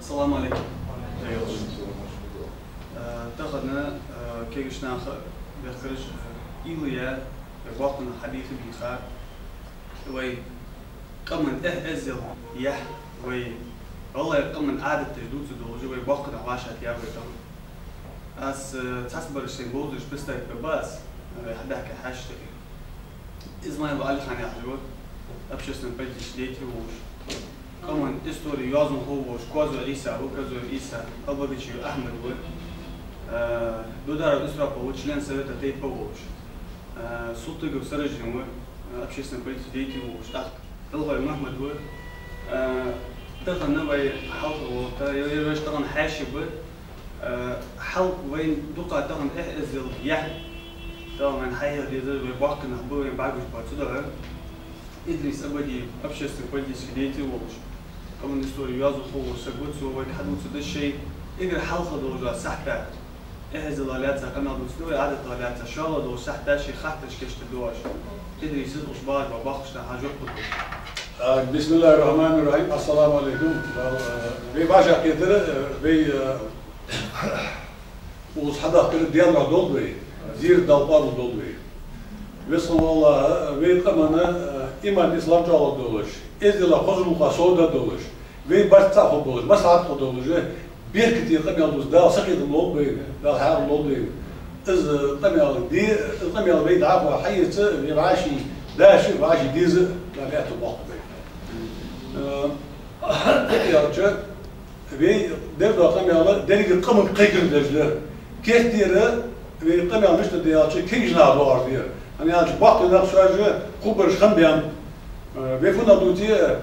السلام عليكم. تاخذنا كيشنا بخرج إيليا بوقتنا حديث بيخار وي قمن أزل يح وي والله قمن عادة تجدود تدوج وي وقتنا عاشت يا بيتهم أس تصبر السيمبولش بستايك بباس حداك حاشتك إسماعيل علي خان يحجود أبشرسن بيجي شديتي وش كمان استوري يازم هو كوازو عيسى وكازو عيسى أبغيتشي أحمد و دودار إسرا بوش لين سويت تي بوش سلطة جو سرجين و أبشرسن بيجي شديتي وش تحت تلقى محمد و تلقى نبي حلق و يروش طبعا حاشب حلق وين دقة طبعا إزل يح طبعا حيا ديزل وباقنا بوين بعجوج باتودار إدريس أبدي أبشرسن بيجي شديتي وش كمان استوري يازو هو سجود سو وين حد وصل الشيء إجر حلقة دوجا سحتة إهز الغاليات كمان دوستوري عدد الغاليات إن شاء الله دو سحتة شيء خاتش كشت دوش تدري ست أسبوع وباقش حاجات كله. بسم الله الرحمن الرحيم السلام عليكم. بباشا كتير وص حدا كل ديالنا دولبي زير دالبار دولبي. بسم الله بيقمنا إيمان الإسلام جالب دولش. إذا خزروا قصودا دولش، وي برتاحوا دولش، مساعد دولش، بيركتي قميال دوس دا سقيط اللول بين، دا حار اللول بين، إذ قميال دي قميال بيت عفوا حيث يبعاشي داشي يبعاشي ديز لا بيعتوا باق بين. يرجع وي دبل قميال دنيك قمن قيكر دجله، كثيرة وي قميال مش تدياتش كيجنا دوار دير، أنا أجي باق لنا شوية خبرش خم بيان. بيفونا دوتي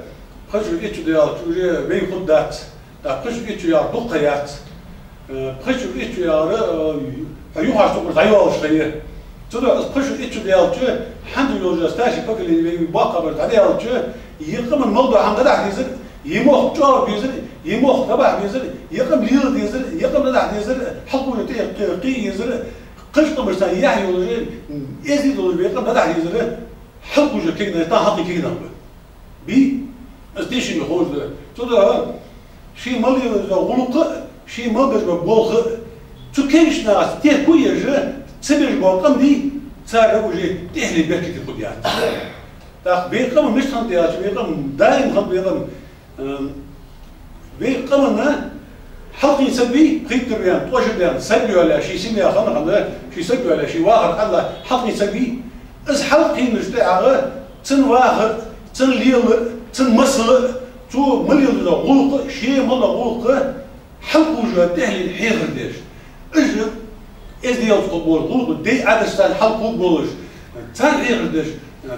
خشوا إيشو ديال توجي بين خدات تا خشوا إيشو يار دقيات خشوا إيشو يار هيوها شغل غيوها شوية تدا خشوا إيشو ديال تو حمد لله استاشي فكر اللي باقى برد عليه تو يقم الموضوع عن قدح ديزل يموخ جار ديزل يموخ تبع ديزل يقم ليل ديزل يقم قدح ديزل حقوا نتي قي ديزل قشطة مرسان يحيى ولا إزيد ولا بيقم قدح ديزل حقوا جو كينا تا حقي كينا بي استيشن يخوج ده تدا شي مالي غلق شي ما بس بولخ تو كيش ناس تي كويجه تسبج باقم دي صار وجه تحلي بكي الخديات تا بيقم مش خنتيات بيقم دايم خن بيقم بيقمنا حقي سبي خيت بيان توش بيان سبي ولا شي سمي خن شي سبي ولا شي واحد الله حقي سبي از حلقي مجتاعه تن واحد تن ليل تن مصر تو مليون غلق شيء ملا غلق حلقوا جو تحلي الحيغ ديش اجر ازدي يطلبوا الغلق دي عدستان حلقوا بولش تان حيغ ديش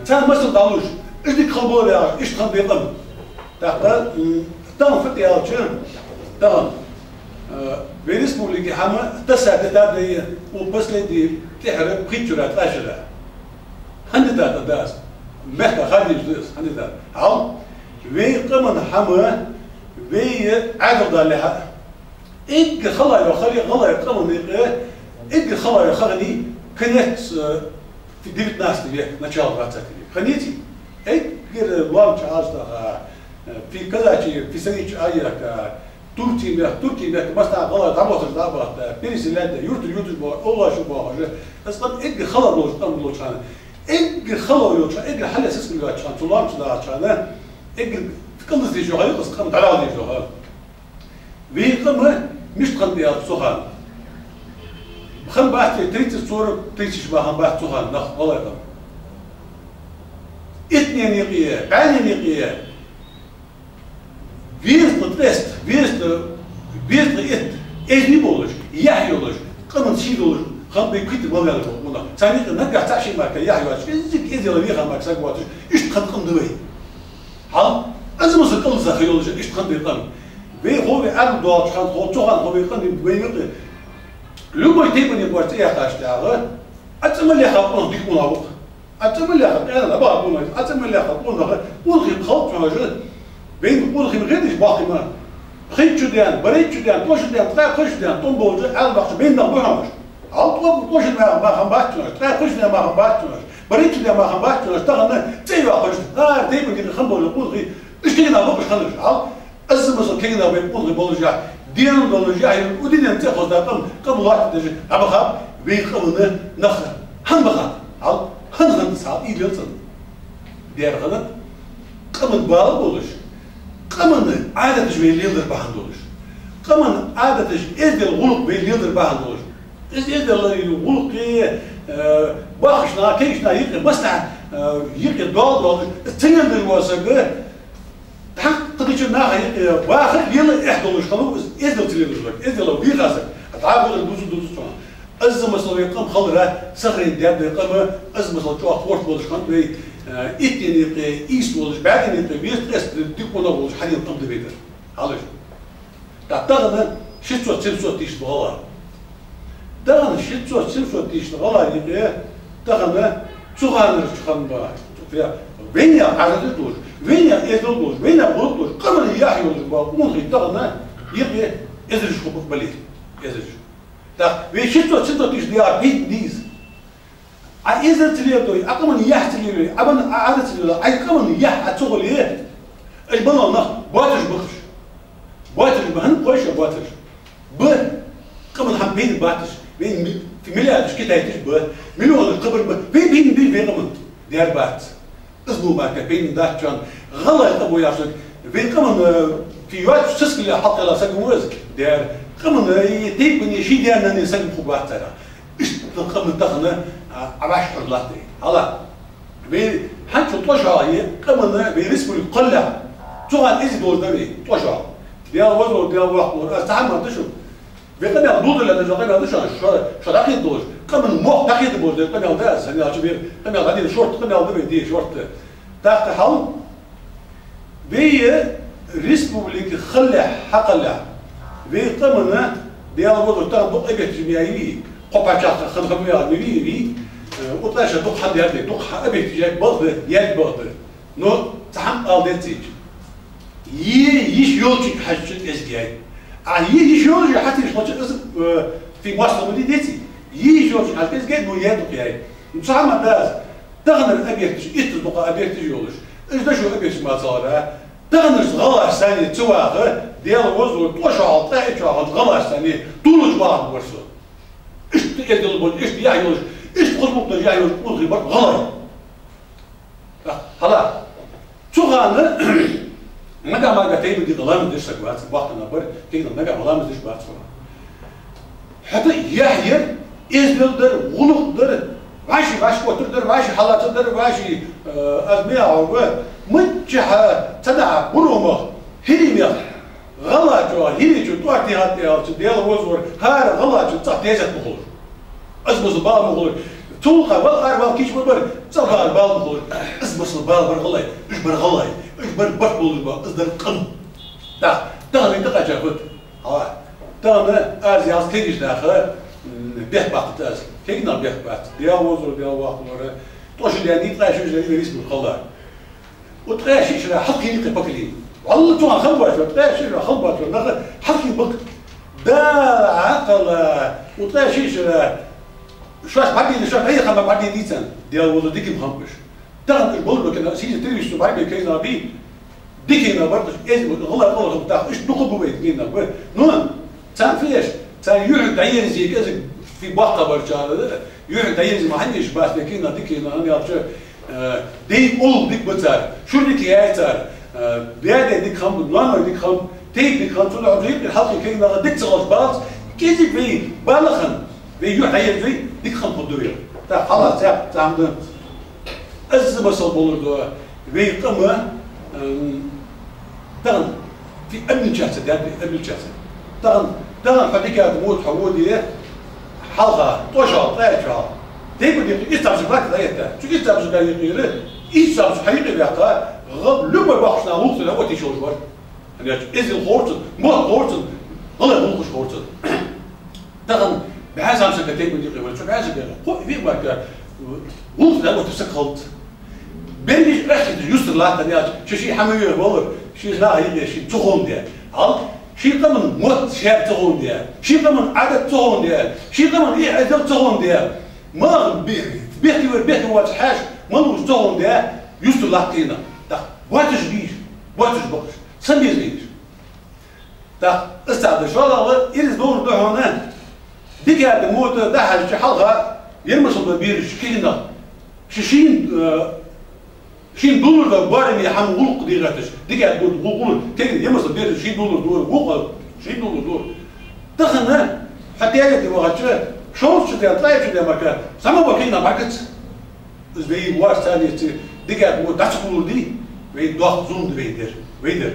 تان مصر دالوش ازدي قلبوا يا ايش تخم بيقم تاخذ تان فتي الجن تان بالنسبه لي حما تسعه تابعي وبس لدي تحرق قيتشرات اشرا هندات داس مهدا خارج داس هندات هاو وي قمن حما وي عدد لها إج خلا يخلي غلا يقمن إج خلا يخلي كنت في ديت ناس تبي نشال راتك خنيتي إج غير وام شازدا في كذا شيء في سنة أيك تركي مك مثلا غلا تعبت تعبت بيرسلاندا يورت بور الله شو بور أصلا إج خلا لوش قام لوش أنا إج خلا يوش إج حل أساس من لوش أنا طلعت ده عشان إج في كل ذي شو هاي قصة قام على ذي شو هاي ويقام مش تقام بيا سخان خم بعد تريت الصورة تريت شبه خم بعد سخان نخ والله يقام اثنين يقيا بعدين يقيا بيرت إيش بيقولش يحيولش قام تشيل ولش خم بيكيد ما بيعرف والله ثاني نرجع تعشي معك يحيولش إزيك إزي ولا بيخم معك ساقواتش إيش تقام دوي ها أزم مسكول زخيولش إيش تقام بيقام بي هو بيعمل دوات خان هو توغان هو بيقام بيقام لو ما يتبني يبغى تياخذ أشتغل أتمنى يخافون ديك مناوق أتمنى يخاف أنا بقول أتمنى يخافون ولخي بخوف موجود بين ولخي غيرش باقي ما خيط شديان بريد شديان توش شديان تلاقي خش شديان طنبول على بخش بين نبوهمش على طول توش ما خم باتناش تلاقي خش شديان ما خم باتناش بريد شديان ما خم باتناش تغنى تيجي خش تيبني خم بول ولخي اشتغل على بخش خلش على مثلا كينا بيقول بولجا دين بولجا ودين تأخذ ده قبل واحد تجي أبغى بيقولنا نخل هم بخا على هم صار يجلسون ديار غلط قمن بال بولش قمن عادة تجي بيليدر بهندولش قمن عادة تجي إذا الغلق بيليدر بهندولش إذا الغلق باخشنا كيشنا يقل بسنا يقل دول تنين الواسق تحق تقيش الناحية واخر يلا إحدولش خلو إذا تليدر إذا لو بيغازك أتعامل الدوز أز مثلا يقام خلرة صغير دياب يقام أز مثلا شو أخورت بولش خان بي إتني يقى إيست بولش بعدين يقى بيست إست ديكونا بولش حاليا قام دبيتر علاش تعتقد شتوت سمسوت تيش بغلا تغن شتوت سمسوت تيش بغلا يقى تغن تغن خان با فيها وينيا عادة دوش وينيا إدل دوش وينيا بول دوش قمن يحيى دوش مونغي تغن يقى إزرش خبوك بليت إزرش da we shito tish they are big these I isn't clear أقمن يحتلي أبن عادة أقمن يحتلي البنا نه باتش باتش بهن قويش باتش قمن هم بين باتش بين في مليار كده يتش مليون القبر بين قمن ديار بات اسمه ما كبين ده كان غلط أبو ياسر بين قمن في وقت تسكلي حتى لا سكموز ديار قمن يتيب من يشي ديالنا نسكن خوبات ترى إيش قمن تخنا عباش حرلاتي هلا بي حنشو طلعوا هي قمن بيرسموا القلة توعد إيش دول ده طلعوا ديال وزر ديال واحد تعمل تشوف بيقدر يضود اللي تجربه هذا شو داخل دوش قمن مو داخل دوش ده قمن ده يعني عشبير قمن هذه شورت قمن ده دي شورت تحت حل بي ريسبوبليك خلة حقلة بيقمنا ديال وضع ترى بق إجت جميعي قطع شاطر خد مياه ميري وطلعش دق حد يدي دق أبيت جاي بض يد بض نو تحم قاضيتي يش يولج حاجة إزجاي يش يولج حتى يش في مصر وديتي يش يولج حتى إزجاي نو يد قياي مسامة داز تغنر أبيت إتدق أبيت يولج إيش ده شو أبيت ما صار تغنر غلا ثانية تواغ ديال وزر طلعوا طلعوا غلا ثانية طول بعض ورسو إيش تقدر تقول إيش بيعيش إيش تقول مقدر يعيش ملغي برضه غلا هلا شو غانا نجا ما قتيب دي غلام ديش سكوات وقت نبر كينا نجا غلام ديش بعد صراحة حتى يحيى إزدر غلق در واشي وتر در واشي حالات در واشي أزمية عروة متجه تدع برومه هريمه غلا جو هري جو توعتي هاتي ديال وزور هار غلا جو تعتيزت مخور أزمز بال مخور توقع والغار والكيش بربر صار بال مخور أزمز بال برغلا إيش برغلا إيش بربطل بال إصدر قم تا تغني تقع جافت ها تغني أزياز كيش داخل بيح بعض تاز كينا بيح بعض ديال وزور ديال واحد مرة توش ديال نيت غاش جري ريس بالخلا وتغاشي شرا حقي نيت بكلين والله تو خلبات وتغاشي شرا خلبات ولا حقي بك دا عقل وتغاشي شرا شواش بعدين شواش أي خبر بعدين نيتان ديال وزور ديك مخمش تغن البول كنا سيجي تريش تبعي كينا بي ديكينا برضه إيش غلا بتاع إيش نقبوا بيت كينا نون تان فيش تان يعد عين زي كذا في باقة برشة يعد عين زي ما حنيش بس ديكينا أنا أرجع دي أول ديك بتار شو ديك ياتر بيادة ديك خم لانر ديك خم تيك ديك خم طلع عجيب الحلقة كينا ديك تغلط باز كيزي في بالخن في يعد عين زي ديك خم خدوية تا خلاص تا عمدا أز بسال بولر دوا في قمة تغن في أمن جاسة ده أمن جاسة تغن حديقة موت حودي حلقة طشة طيشة تيجي دي إستابس بلاك ذايته شو إستابس قال يقيله إستابس حقيقي بيعطى غب لما بحثنا لوط له وتي شو جبر يعني إزل خورتن ما خورتن غلا مو خورتن تغن بهذا أمسك تيجي دي قبل شو بهذا قال هو في ما لوط له وتسك خلط بيني رحت يوسف الله تاني شيء حمية والله شيء لا هي شيء تخون ده هل شيء كمان موت شاب تخون ده شيء كمان عدد تخون ده شيء كمان إيه عدد تخون ده ما بيحكي واحد حاجة ما نوش تخون ده يوسف الله تينا ده واتش بيش واتش بقش سمي زيش تا استعد شو هذا إيرز دور ده هنا ديك موت ده حاجة حلقة يرمسون ببير شكينا شين دولار ده بارم يحمل غلق ديراتش ديك غلق كده يرمسون ببير شين دولار غلق شين دولار دخلنا حتى يجي وقتها شو ده طلع شو ده مكان سما وكينا باكت زي واش تاني ديك موت ده شغل دي وين ضغط زوم ويدر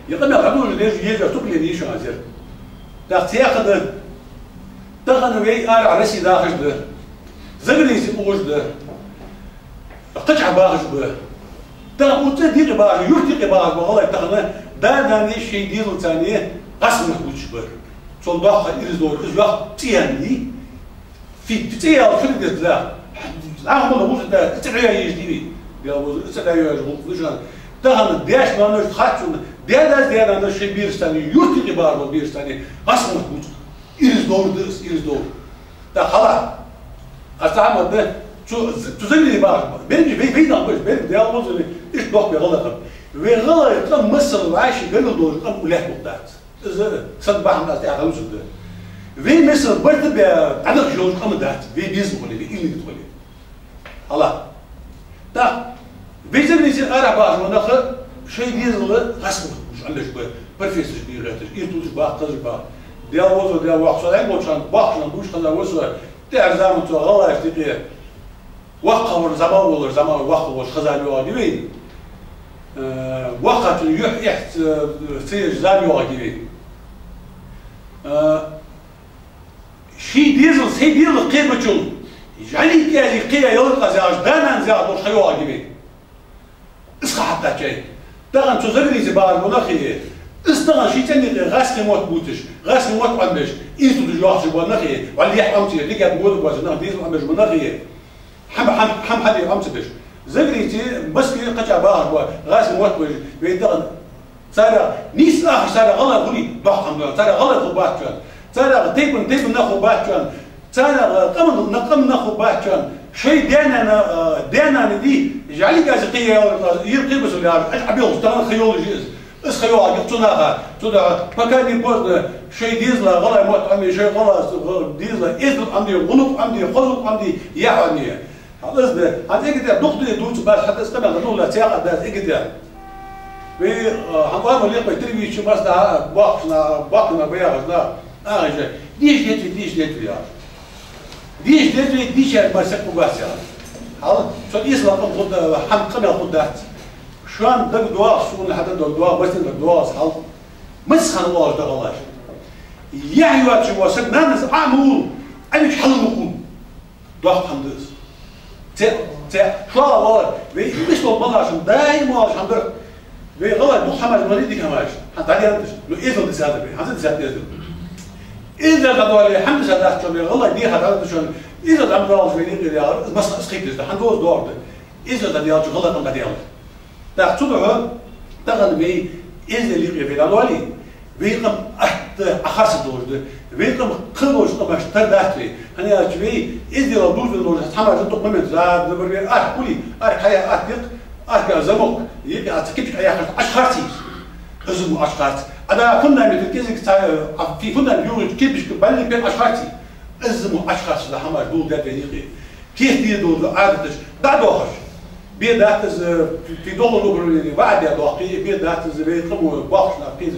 يقدم يقدرون ليش يجي تقلي ليش عازر ده تياخد تغنى وي ارع رسي داخل ده زغني سيقوش ده قطع باغش به ده وتدير باغ يرتقي باغ والله تغنى ده داني شيء ديرو ثاني قسم وش بر صل ضاق يرزور ازواق تياني في تيال خلد ده عامل ابو ده تعيا يجدي يا ابو تعيا يجدي تغنى داش ما نش خاطر ده أنا شيء بيرستاني يرتقي باغ بيرستاني قسم وش يرزور ده خلاص أستعمل ده شو تزيني بقى بيجي في نقبل بيجي ده أول إيش بقى بيغلط بيغلط كم مصر عايش قالوا دول كم ولاح بقدات إذا صد بقى الناس تعرفوا شو ده في مصر برد بعدك جوج كم دات في بيزم ولا في إيه تقولي خلاص ده بيجي يصير أربعة بقى وناخد شيء بيزل قسم مش عندك بقى برفيس بيغلطش إيه توش بقى قصدي بقى ده وصل ده وقت صار عندك عشان باخشان بوش خذا وصل تعرف زمان تو غلا يفتكر وقع ولا زمان وقع وش خزان يواجبين وقت يحت سير زمان يواجبين شيء ديزل قيمة شون يعني كذي قيا يلقى زاج دانا زاج وش يواجبين اسخ حتى شيء تغن تزغني زبار مناخيه استغن شيء ثاني غاس موت بوتش غاس موت عندش إنتو تجوعش مناخيه واللي يحمتي اللي قاعد موت بوزنا ديزل عندش مناخيه حم حد يعمتش زغريتي بس في قطع بار غاس موت بيدغن صار نيس اخر صار غلط قولي ضخم صار غلط خبات كان صار تيب ناخذ بات كان صار نقم ناخذ بات كان شيء دانا دي جعلي قازقيه يرقي بس اللي ابيض ترى خيول جيز اس خيول قطناها تدا مكان يبوز شيء ديزل غلا موت عندي شيء غلا ديزل ازل عندي غلط عندي خلق عندي يعني هذا هذا كده دكتور دوت بس حتى استمع نقول لا تياق ده كده في هنقول لك بتربي شو بس ده باقنا بيا ده اجى ديش يا ديش بس بس هذا شو يسلا قد حم قبل قدات شلون دق دواس شو حتى دق دواس بس دق دواس حال مسخن الله تغلاش يعني وقت شو وسك ناس عمو أنا حل مكون ضغط حمدس شو والله مش والله عشان دايما عشان ده غلط محمد وليدي كماش حتى عليه أنتش لو إذا تساعد به حتى تساعد إذا قالوا لي حمد ساعد شو غلط دي حتى شو إذا تعمل الله في دي بس سخيت ده حنقول دور ده إذا ده يا غلط ما ديال ده تطلع تغل بي إذا اللي في الأولي بيقم أخرس دور ده بيقم خلوش قماش ترداتي أنا أشوي إذا لو دور دور تحمل جدك من زاد بري كولي حياة أدق زمك يبقى أتكلم حياة أشخاصي أزم أشخاص أنا كنا من الكيزك في كنا اليوم كيف بقول بين أشخاصي أزم أشخاص ده حمل دور ده بيجي كيف دي دور عادتش ده دوخش بيداتز في دول نقول بعد يا دوقي بيداتز بيقوم باخش نقيز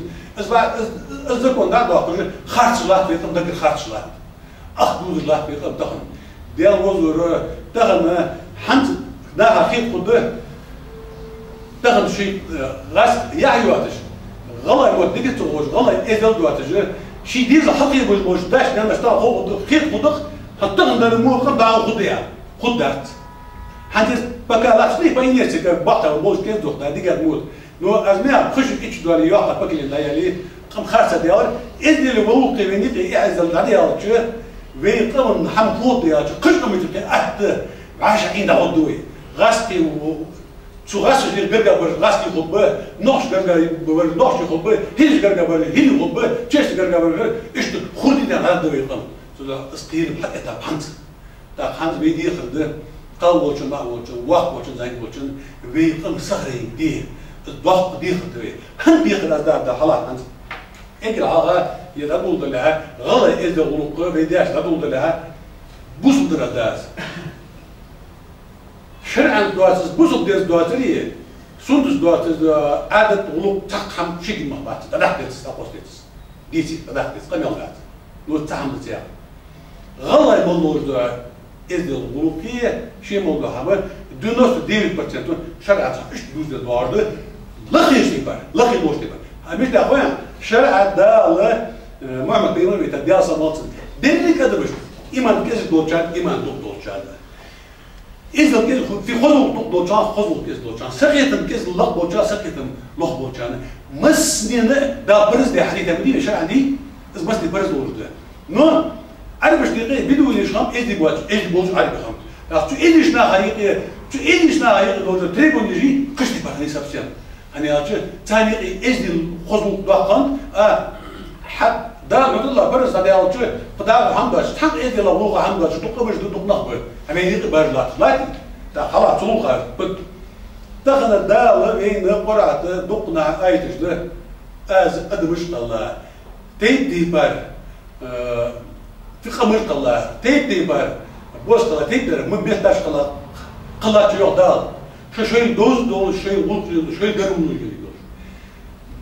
إذا كنت هذا خارج الله بيقوم دق خارج الله أخذ الله بيقوم دخن ديال وزر دخن حنت ده أخير قده دخن شيء غاس يعي وقتش غلا يوديك تروج غلا إذا وقتش شيء ديز حقي بالموج داش نعم استوى هو خير قدق حتى ده المو قد دعوا قديا قدرت حنت بقى لا تسمي بين يسك بقى الموج كيف دخل دي قاعد موت لو أزمية خش إيش دولي ياخد بقى اللي ليالي قم خارسة ديار إذن اللي بقول قيمني إعزل عليها شو ويقوم حمقود يا شو كل يوم يتوقع أحد عاشقين عضوي غاسكي و شو غاسك البرجر غاسكي خبّه نوش برجر نوش خبّه هيل برجر برجر هيل خبّه تشيس برجر برجر إيش خودي ده هذا ويقوم شو ده استير حتى تبحث تبحث بيدي خده قال وشن ما وشن وقت وشن زين وشن ويقوم سهرين ديه الضغط ديه خده هم بيخلص ده حلا اجل على يدل لها غلا إذا غلق بيداش تدل لها بوصل درداس شرعا دواتس بوصل دير دواتريه سندس دواتس عادة غلق تقحم شيء مهبات تدحدث تقوستيس ديتي تدحدث قميلات لو تحمل تاع غلا يملور دو إذا الغلقية شيء موضوع هذا دونوس 9% شرعا تحش دوز دوارد لخيش تبار لخي موش تبار همش ده خويا شرع ده معمل بينهم يتديا صمات ديني كده بش إيمان كيس دوتشان إيمان دوتشان إذا كيس في خذوا دوتشان خذوا كيس دوتشان سقيتم كيس لق دوتشان سقيتم لق دوتشان مسنين ده برز ده حديث مدينة شرع دي إذا بس دي برز دوتش ده نو أنا مش دقيقة بدو اللي شام إيش دي بوتش إيش بوتش عارف بخام يعني شو إيش نا حقيقة شو إيش نا حقيقة دوتش تريبون يجي قشتي بحني سبسيان يعني أشي ثاني إيش دي خذوا دوتشان حد ده مثل الله برز هذا يا أشي قدام حمداش تحق إيش دي لو حمداش تقبش دو نخبر هم يجي برجلات لا ده خلاص سلوخ بد دخل ده وين قرعة دقنا أيتش ده أز قدمش الله تيدي بار في خمر الله تيدي بار بوست الله تيدي من بيتاش الله قلات يقدر شيء دوز شيء ولد شيء درون يجي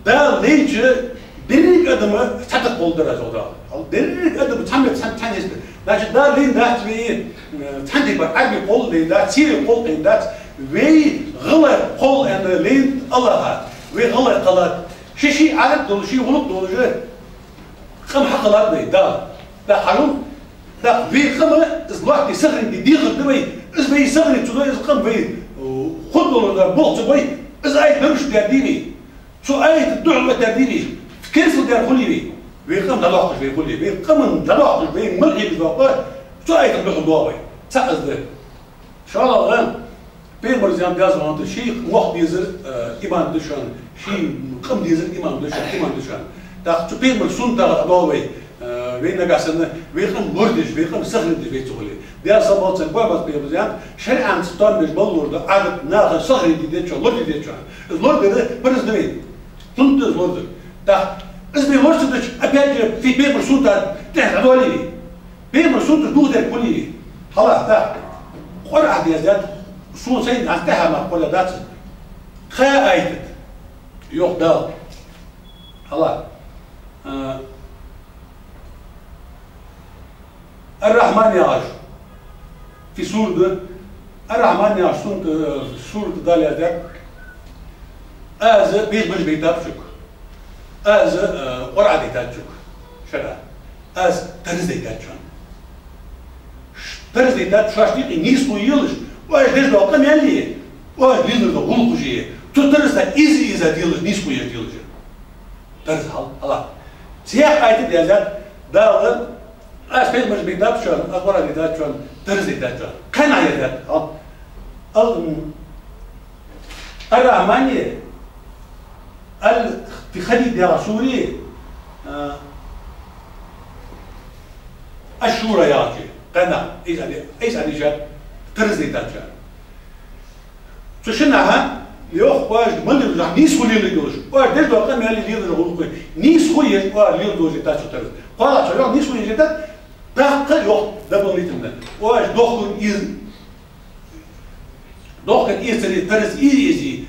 ده ليش دريك أدم تحت قول درجة ده دريك أدم تحمل تحنيس لكن ده لين ده تبي تحني بعربي قول لين ده تير قول لين ده وي غلط قول أن لين الله وي غلط قلات شيء عارف دول شيء غلط دول جه خم حقلات ده حلم ده في خم إصلاح يسخن دي خدمي إذا بيسخن تقول إذا قام بي خدوا ده بوق تبي إذا أي برش تديني شو أي الدعوة تديني كيف تدير خليني بيقام دلوقتي في خلي بيقام دلوقتي بين ملحي بالواقع شو أي تبلغ الواقع سأز ده شاء الله غان بين مرزيان بيازم عند شيء واحد يزر إيمان دشان شيء قم يزر إيمان دشان ده شو بين مرسون ده الواقع بين نجاسنا بيقام مردش بيقام سخندش بيتولي ده صباط سنبوع بس بين مرزيان شرعا ستان مش بلور ده عادة ناخذ صخر جديد شو لورد جديد شو اللورد ده برز نبي تنت اللورد ده اسمي مرشدش أبيج في بيبر سودا تحت عدولي بيبر سودا دوده كلي خلاص ده قرعة دي ذات سو سين عتها ما قول ذات خا أيد يوق ده خلاص الرحمن يعاش في سورة الرحمن يعاش سورة داليا ذات بيج مش بيتابشك از قرعة تاجك شرع از ترزي تاجان ترزي تاج شاشتي نيسو يلش واش ديش لو قام يلي واش لينو لو غلقجي تو ترزا ايزي ديلش نيسو يديلش ترز الله سياق ايت ديازات داغ اس بيت مش بيدابشان قرعة تاجان ترزي تاجان كان عيدات الرحمانية في خليج يا سوري الشورى ياجي قنا ايش على جات ترزي تاجان شنها يوخ واش من رح نيس كل اللي يدوش واش ديش دو قام يلي يدير الغلق نيس خويا وا اللي يدوش تاج ترز قال شو نيس خويا جات داق يوخ دبل نيتم واش دوخ يز دوخ يسري ترز ايزي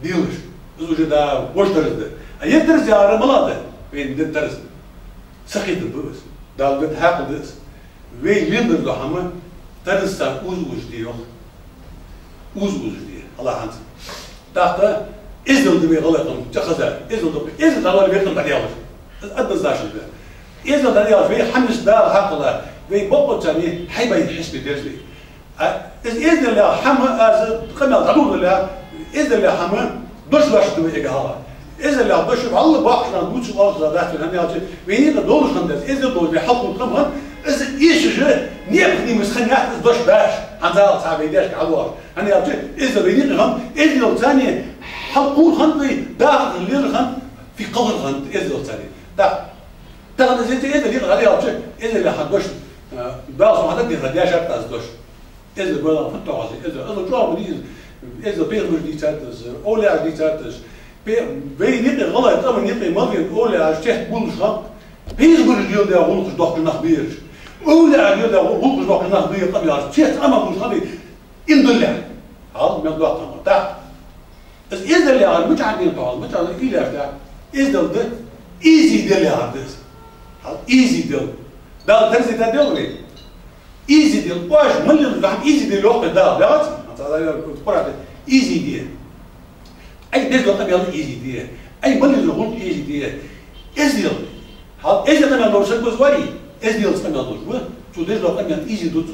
ديوش زوجة دا وش درس ده؟ أيه درس يا رملاده وين ده درس سخيت البوس دا ده حق درس وين لين ده حما درس تا أوز ديو أوز دي الله عنك تحت إذن ده بيغلطهم تخزر إذن ده اللي بيخدم بعديها أدنى زاش ده إذن ده يا في حمس دا حق الله وين بقول تاني حيبة يحس بدرس لي إذن الله حما از قمة تعلم الله إذن الله حما دوش دو إجهالا إذا اللي عبدش بعلق باقي عن دوش الأرض ذات الهني عشان وين الدولش خندس إذا الدول بيحطوا القمر إذا إيش جه نيبني مسخنيات دوش باش عندها صعبيداش كعوار هني عشان إذا بيني خم إذا لو ثاني حلقون خندي داخل الليل خند في قبر خند إذا لو ثاني ده تاخذ زي إذا اللي غالي عشان إذا اللي حدوش باص ما حد يخدياش أكتر دوش إذا بقول فتوا عزي إذا جو بدي إذا بيرمج دي تاتس أولى دي تاتس بين غلط أمن يقي ماضي أولى عشان بقول شاب بيزبر اليوم ده أقول كش ضغط النخبير أولى اليوم ده أقول كش ضغط النخبير قبل عشان أما بقول خبي إن دلله هذا من ضغط أمر تا إذا اللي عن مش عندي طال مش عندي كيل أفتح إذا ده إيزي دل عندس هذا إيزي دل ده ترزي ده دل إيزي دل واش من اللي عم إيزي دل وقت ده لا هذا القرآن إيزي دي أي دل وقت بيلا إيزي دي أي من اللي غلط إيزي دي إزدل هذا إزدل كمان لو شكل زواري إزدل كمان لو شو دل وقت بيلا إيزي دوتو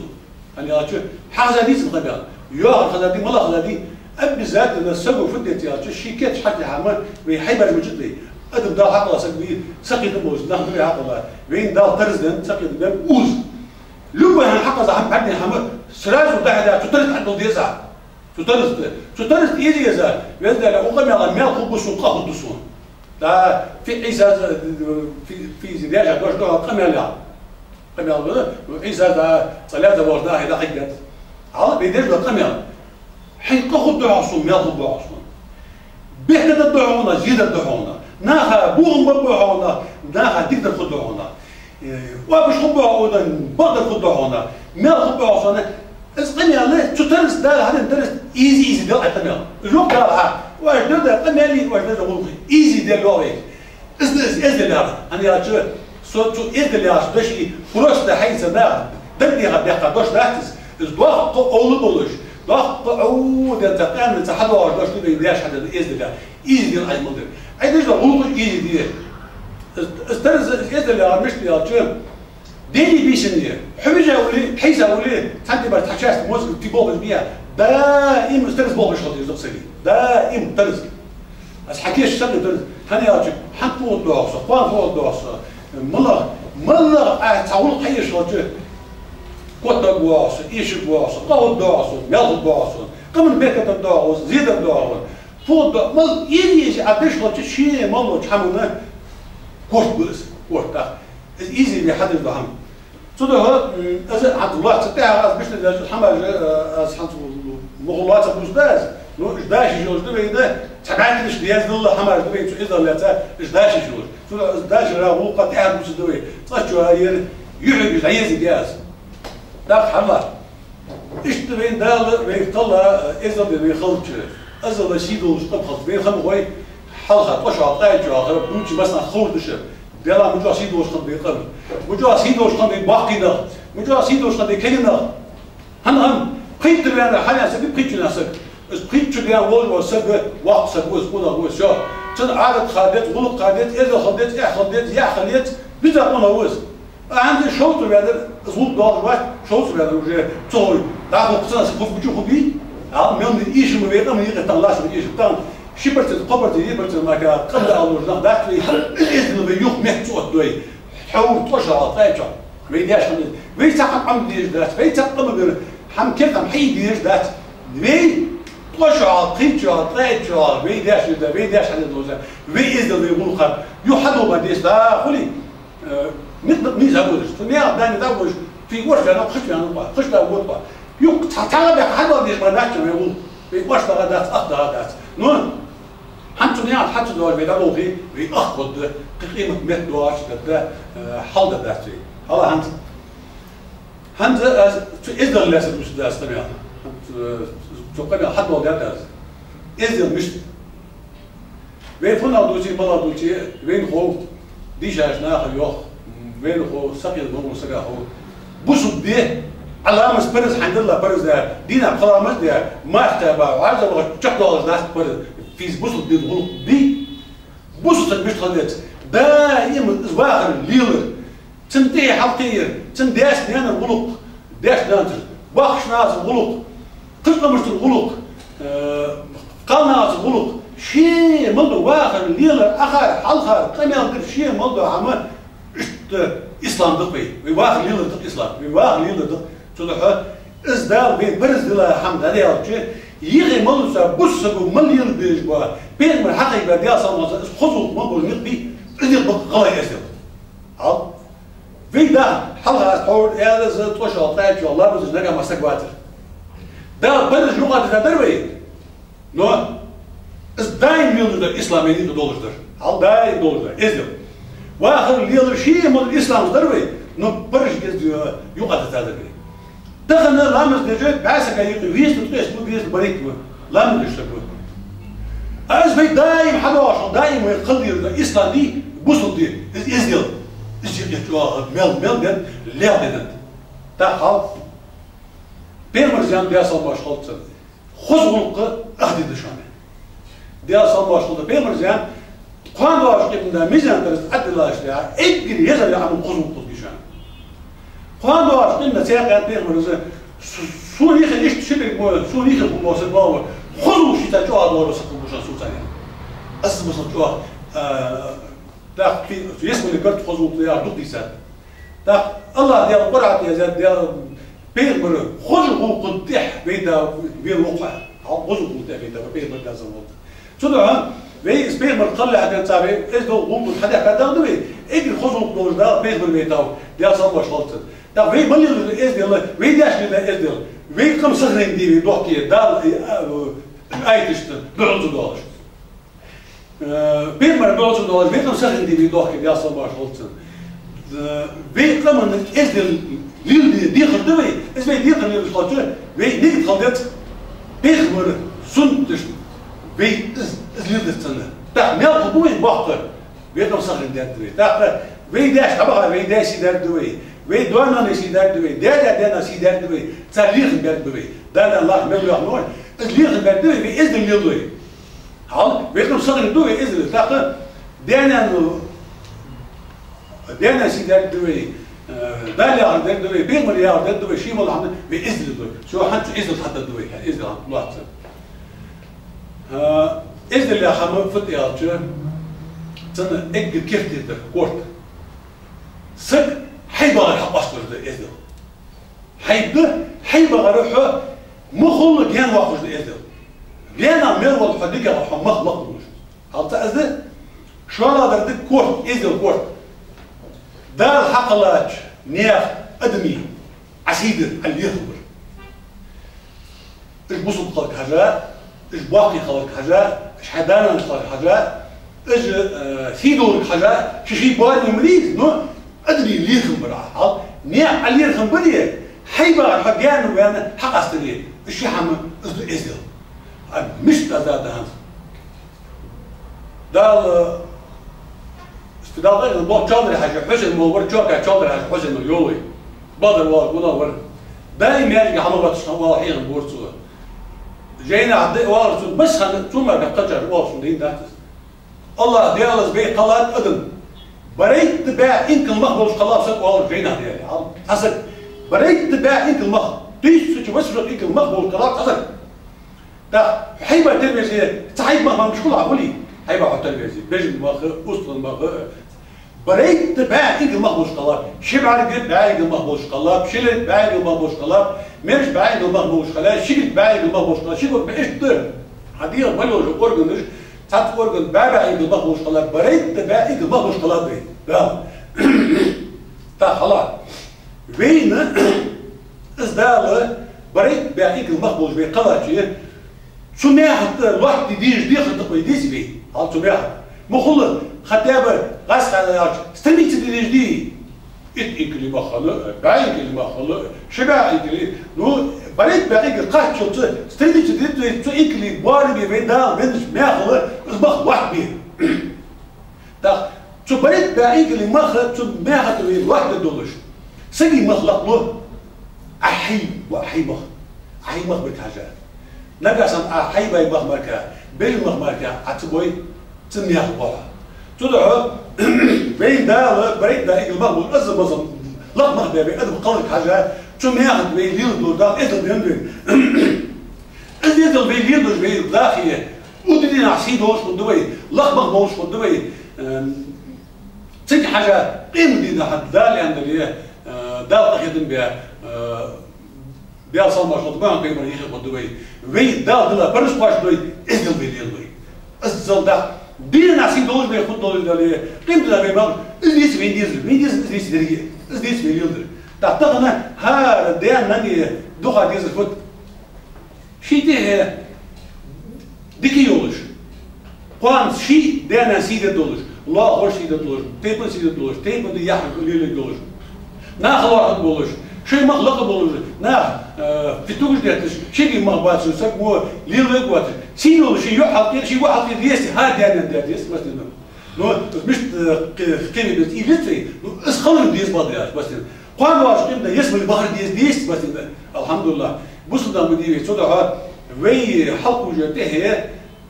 أنا أشوف حاجة دي سمعت بيلا يا هذا دي ملا هذا دي أبزاد أن السبب فدت يا شيكات حتى عمل بيحبر مجدي أدم ده حقلا سقي سقي دموز ناخذ بيه حقلا وين ده ترزدن سقي دم أوز لو بها حقا زعم بعدين حمر سراج وده تطرد عنده ديزا تطرد يجي يزال يزال أقوم على مال خبز وقاخد دسون ده في عيسى في زيادة دوش ده قام على عيسى ده ثلاثة ورداه هذا حقت على بيدرج قام على حين قاخد دعوسون مال خبز دعوسون بهذا الدعونا زيد الدعونا ناها بوم ببعونا ناها تقدر خدعونا وابش خدعونا بقدر خدعونا ما خدعونا اسقني عليه شو ترس ده هذا ترس ايزي ده اتمام الوقت ده واش ده قمالي واش ده غلطي ايزي ده لوري از ده انا يا شو صوت شو ايه اللي عاش باش فروش ده حيث ده بدي غدا قداش داحتس ضغط اول بولش ضغط عود تقام تحضر باش تبي يداش هذا ايزي ده ايزي ده المدير عايز غلط ايزي دي استرز الكيس اللي عمشت يا شباب ديلي بيشنيه حمجه ولي حيزه ولي تانتي بس تحشاست موز تيبوغ بيها دائم استرز بوغ شغل يزقسلي دائم ترز بس حكيش شغل ترز هاني يا شباب حطوا الدوس قوان فوق الدوس ملا تعول حي شغل كوتا بواس ايش بواس قاو الدوس مال الدوس قمن بيكت الدوس زيد الدوس فوق مال يجي عدش شغل شيء مالو تحملنا كورت بس كورت ايزي اللي حد يفهم صدق هذا عبد الله تاع باش الحمل اصحاب مغلات بوزداز نو جداش جوج ده تبعت ليش دياز الله حمل دوي اذا لا تا جداش جوج صدق جداش راه هو قطع بوز دوي طلعت هي يعيب عايز دياز داك حمل ايش تبين دال بيطلع اذا بيخلط ازل شيدو طبخ بين خم غوي حلقه طش عطاي جو اخر بوجي بس نخور دش ديلا مجا سيدو واش قد بيقل مجا سيدو واش قد باقي ده مجا سيدو واش قد كاينه هم قيت انا حاليا سبب قيت ناسك قيت بيان وول وسب وقت سبوز ولا هو شو تن عادت خادت غلط خادت اذا خدت خدت يا خليت بدا انا وز عندي شوط هذا زول دور واحد شوط هذا وجه توي تعرف قصه سبب بجو خبي من ايش ما بيقدر من يطلعش من ايش بتاع شبرت القبر دي برت ما كان قبل اول داك لي الاذن بيوخ محتوى دوي حاول توجع طايجه ما يداش وي تاع عم ديش دات وي تاع قبل حم كيف حي ديش دات وي توجع قيجه طايجه وي داش ده وي داش على دوزه وي اذن يقول خر يحدوا ما ديش دا خلي مثل ميزابوش تنيا داني داوش في ورشه انا خش انا خش لا وطا يوك تعال بك حد ديش ما داش ما يقول في ورشه غدات اخذ غدات نون حتى نيات حتى دول بيدلوغي بيأخذ قيمة مئة دواش كده حل ذاتي هلا هند إذا لازم مش ده استمع شو قبل حد ما ده إذا مش وين فينا دوتي مرة دوتي وين هو ديجا جناح يوخ وين هو سقي النور سقى هو بوسو ده على مس برز الحمد لله برز دينا قرامات ده ما احتبا وعايز ابغى تشكل الناس برز في بوسط دي الغلط دي بوسط مش خليت دائما زواغر ليلر تنتهي حلقير تنداش ديان الغلط داش دانتر باخش ناس الغلط قلنا مش الغلط قال ناس الغلط شيء ملدو واخر ليلر اخر حلقه قيمه شيء ملدو عمل اسلام دقي ويواخر ليلر دق اسلام ويواخر ليلر دق صلح ازدال بين برز الله حمد عليه يغي ملوسا بوسبو مليون بيجبا بين من حقي بديا صار خذوا مقول نقبي اللي بقى يسد عاد في ده حلقه حول هذا زي توشل طايج والله بس نجا مسك واتر ده برج لغه ده دروي نو دائم يلدر إسلامي دولجدر هل دائم دولجدر إزدل وآخر اللي يلدر شيء من الإسلام دروي نو برش يقعد تادري دخلنا لامس دجاج بعسك يقيس تقيس تقيس بريك لامس يشتغل أز في دائم حدا عشان دائم يقلي الإسلام دي بوصل دي إزدل إزدل يتوا مل لا بدن تاخذ بيرمرزان بيصل مشغول تسد خذ أخذ دشانه بيصل مشغول بيرمرزان قان واش كنا ميزان درس أدلاش لها إجري يزال يعمل خذ دشانه قان واش كنا سياق بيرمرزان سوني خليش تشبك مو سوني خل بموسط باور خذوا شيء تجوا دور سكون مش سوسانيا أصل بس تجوا تاخ في اسم اللي قلت خذوا يا دكتي سات تاخ الله ديال قرعة يا زاد ديال بيرمر خذوا قدح بيدا بيروقع خذوا قدح بيدا بيرمر لازم وقت شو ده في بيرمر قلة عشان تعرف إيش ده ممكن حدا كذا ده إيه خذوا دور ده بيرمر بيتاو ديال صار شغلت ده في بلي إيش ديال في داش ديال إيش ديال في كم سنين دي دوحكي دال أيتشت $100 بيرمر $100 في كم سنين دي دوحكي ديال صار شغلت في كمان إيش ديال ليل دي خدمة إيش بيدي خلي الخاطر في نيجي خليت بيخمر سنتش في ليل السنة تاع ميل قبوي بحر في كم سنين دي تاع في داش طبعا في داش يدار دوي في دوانا يدار دوي دانا يدار دوي تاريخ يدار دوي دانا الله مل يحمل ليل يدار دوي في إذن ليل دوي هل في كم سنين دوي إذن تاع دانا يدار دوي بالي عندك دوي بيمر يا عندك دوي شيء ما عندك بإذن دوي شو حنت إذن حتى دوي إذن عن طلعت إذن اللي خمر فتي عشان تنا إج كيف تقدر كورت سك حيبغى الحق أصله ده إذن حيبغى روحه مخل جان واقف ده إذن جان عمل والحديقة راح مخ مش هل تأذى شو أنا بدك كورت إذن كورت ده الحقلات نياخ أدمي عسيد اللي يخبر إيش بوصل خلق حاجة إيش باقي خلق حاجة إيش حدانا خلق حاجة إيش سيدو حاجة شيء بارد ومريض نو أدمي اللي يخبر حال نياخ اللي يخبر ليه حيبقى حقان ويانا حق أستري إيش يحمل إزدل مش تزاد هذا ده في غير البوت شاطر حاجة حسن مور شوكة شاطر حاجة حسن اليوي بدر ولا دائما يجي حمرات شنو حين بورتو جينا عند وارث بس ثم قطع وارث دين ذات الله ديالز بي قلات ادم بريت تبع انك المخبل خلاص وارث جينا ديالي حسن بريت تبع انك المخ تيش بس انك المخبل خلاص حسن ده حيبه تلفزيون صحيح ما مش كل عقولي حيبه على التلفزيون بيجي المخ اصلا المخ بريت باعك المخبوش قلاب شبع رجل باعك المخبوش قلاب شلت باعك المخبوش قلاب مش باعك المخبوش قلاب شلت باعك المخبوش قلاب شلت بايش ده حديقة بلوج أورجن مش تعرف أورجن باعك المخبوش قلاب بريت باعك المخبوش قلاب إيه ده تا خلاص فينا إزدال بريت باعك المخبوش بقلاب شيء سمعت الواحد يديش دي خطق ويديس بيه هل سمعت مخلص خطابة غاس على يارج استميت تدريج دي إكلي ما خلق بعيد ما خلق شبع إكلي نو بريد بعيد قاعد شو استميت تدريج إكلي باربي بين دال بينش ما خلق أصبح واحد بيه تا شو بريد بعيد اللي ما خلق شو ما خلق واحد دولش سجي مخلق له أحي وأحي مخ بتحاجة نقص أحي باي مخ مركا بين مخ مركا عتبوي تنمي أخبارها تدعو بين ده بريد ده المغول أزم بزم لقمة بيبي أدم قولك حاجة شو ياخد بين يلدو ده إذن بينبين إذن بين يلدو بين داخية ودرينا عسيد وش قدوي لقمة وش قدوي تيجي حاجة قيمة دي ده حد دالي عند اللي دال تخدم بها بها صلما شطبان قيمة يخي قدوي بين دال ده برش باش دوي إذن بين يلدو إذن ده دين عسيد دوش بياخد دول اللي قيمة ده بيبقى إزديس بين ديزل إزديس درجة إزديس بين يلدر تعتقدنا ها رديان ناني دوخا ديزل فوت شيء ده ديكي يولش قام شيء دانا سيدة دولش الله خوش سيدة دولش تيبن سيدة دولش تيبن دي يحرق ليلة دولش نا خلاص دولش شيء مخلق دولش نا في توش ديتش شيء ما باتش سك مو ليلة قوات سينو شيء يحط شيء واحد يديس هاد دانا ديس بس نو مش كلمة بس إيلتري إس خلنا ديس بعض بس قام واش كده يسمى البحر ديس بس الحمد لله بص ده مدير صدق وي حلقوا جته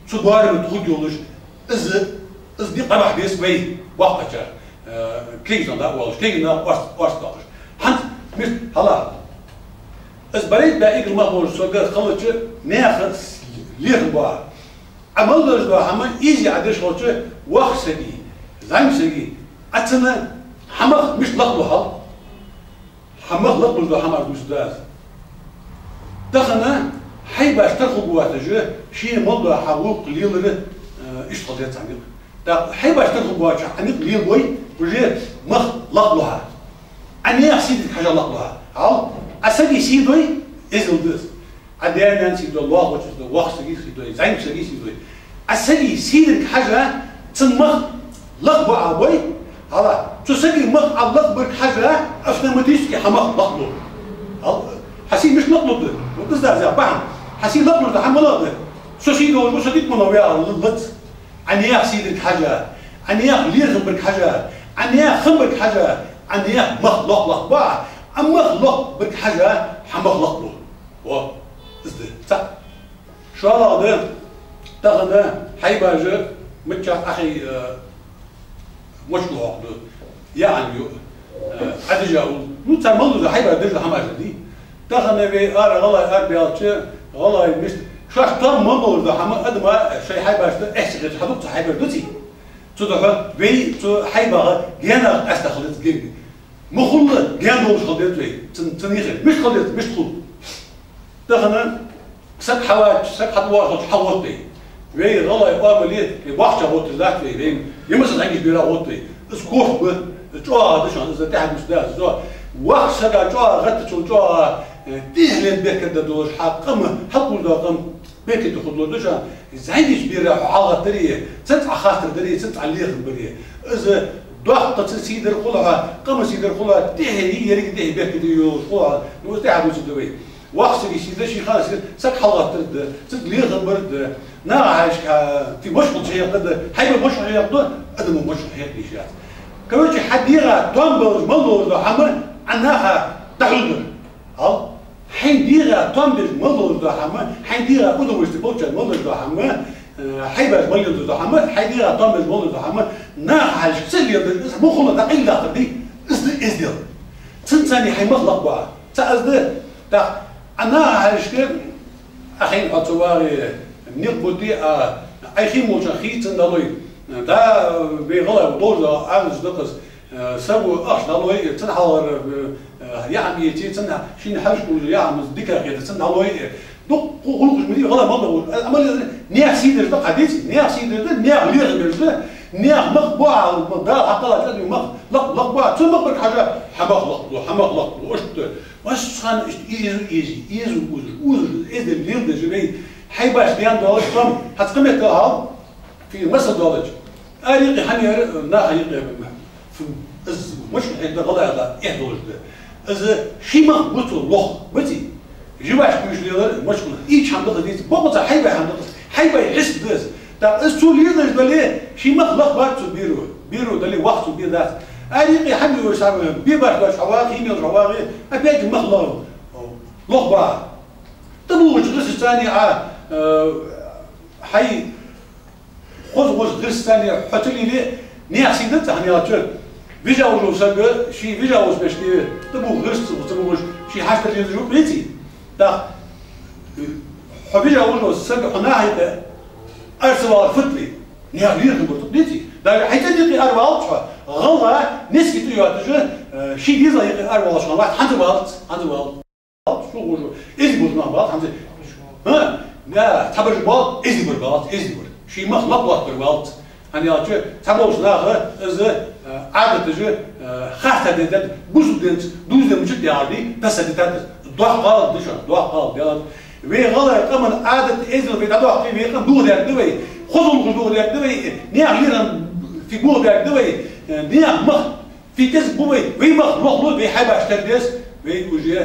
صدوار بتخد يولش إز دي قبح ديس وي وقتها كليزون ده والش كليزون واش تاش حنت مش هلا إز بريد بقى ما هو صدق خلص ناخذ ليه بقى عمل درج ده هم إيزي عدش خلص وقت سجي زين سجي أتنا حمق مش لقلو حل حمق لقلو ده حمق مستاز دخلنا حيبقى اشتركوا بواتجه شيء موضوع حقوق ليلة إيش قضيت عنك ده حيبقى اشتركوا بواتجه عنك ليل بوي وجه مخ لقلوها أنا أحسيد حاجة لقلوها عال أسجي سيدوي إزل دس عديان سيدو الله وجه وقت سجي سيدوي زين سجي سيدوي أسجي سيدك حاجة تمخ لقبوا عبوي هلا تسجي مخ على لقبك حاجة أفنى مديسك حمخ لقلو حسين مش لقلو ده وتزداد زي بعض حسين لقلو ده حمل ده شو سيدو وش سيدك منويا لط عني سيدك حاجة عني ليه خبرك حاجة عني خبرك حاجة عني مخ لق بقى أما لقبك حاجة حمخ لقلو و إزده صح شو هذا ده تغنى حيباجة متشاف أخي مشكلة عقده يعني أدجاو نو تعملوا ده حيبقى أدجا حماجة دي تغنى بي غلا بيالتش غلا مش شاش طام ممبر ده حما أدم شيء حيبقى إحسن حدوق حيبقى دوتي تدخل بي تو حيبقى جانا أستخلص جيب مخلة جانا مش خليت بي تنيخل مش خليت مش خل تغنى سك حواج سك حدوار حوط بي وي غلا يقام ليه يبحث عن وتلات وي يمسك عنك بيرا وتي اسكوف ب جوا دشان اذا تحت مستاز جوا وقت سدا جوا غت جوا تهلن بك دوش حقم حقول دقم بك تخدلو دشان زايدش بيرا حاله دريه تنع خاطر دريه تنع ليه بريه اذا ضغط سيدر خلها قم سيدر خلها تهني يريد ده بك ديو خلها نو تحت دوي وقت سيدر شي خلاص سك حالات ترد تد ليه برد نعيش في مشكلة شيء قد حيبقى مشكلة شيء قد أدم مشكلة شيء ليشات كمان حديرة تنبر ملور ده حمل عنها تغلب هل حديرة تنبر ملور ده حمل حديرة كده مستقبل ملور ده حمل حيبقى ملور ده حمل حديرة تنبر ملور ده حمل نعيش سلي مخلة دقيقة دي إزدل تنساني حيمخلق بقى تأزد تا أنا عايش كده أخين أتواري نقبضي أي خي موجة خي تندلوي دا بيغلب دولة عارض دقس سبوا أخ دلوي تنحور يعني يتي تنح شين حاجة يعني ديكا كده تنحلوي دق قلوش مدي غلب مرة أمال نيا سيدر دق حديثي نيا سيدر ده نيا ليه ده نيا مقبوع مدار حقلا تاني مقبوع ثم مقبل حاجة حمق وشت وش كان إيزو إذا الليل ده جبي حيبقى بيان دولج كم هتقمة كهال في مصر دولج أريقي حني ناحية في مش حين غلا هذا إيه دولج ده إذا شيء ما بتو الله بتي جواش مش ليلة مشكلة إيش حمد ديت بقطع حيبقى يحس بس طب السؤال ليلة ده ليه شيء ما خلق بارتو بيرو ده ليه وقته بير ده أريقي حني وشام بيبقى باش حواقي مين حواقي أبيك مخلق لخبة تبوج غير ثاني حي خذ غير ثاني حط لي ليه نيحسي ده تعني أجل فيجا وجو سجى شيء فيجا وش بشتي تبوج غير تبوج شيء حاجة اللي يجوا بيتي ده حبيجا وجو سجى حناها أرسل فتلي نيالير خبرت بيتي ده حيتدي أربعة غلا نسكت ياتجه شيء يزا يقي أربعة شغل واحد عنده بالت شو وجو إيش بودنا بالت عنده ها لا تبرج بالت إيش بالت شيء ما خلق بالت hani açı taboşlar özü adetçi xasta dedet buzudent duzdemçi yardı tasadetat doğal dışa doğal yalan ve gala kaman adet ezil ve doğal ve kan duğder ve خذوا الغدور يا دوي نيا ليرن في جود يا دوي نيا مخ في كذب بوي وي مخ مخلوط بيحب اشتردس وي وجي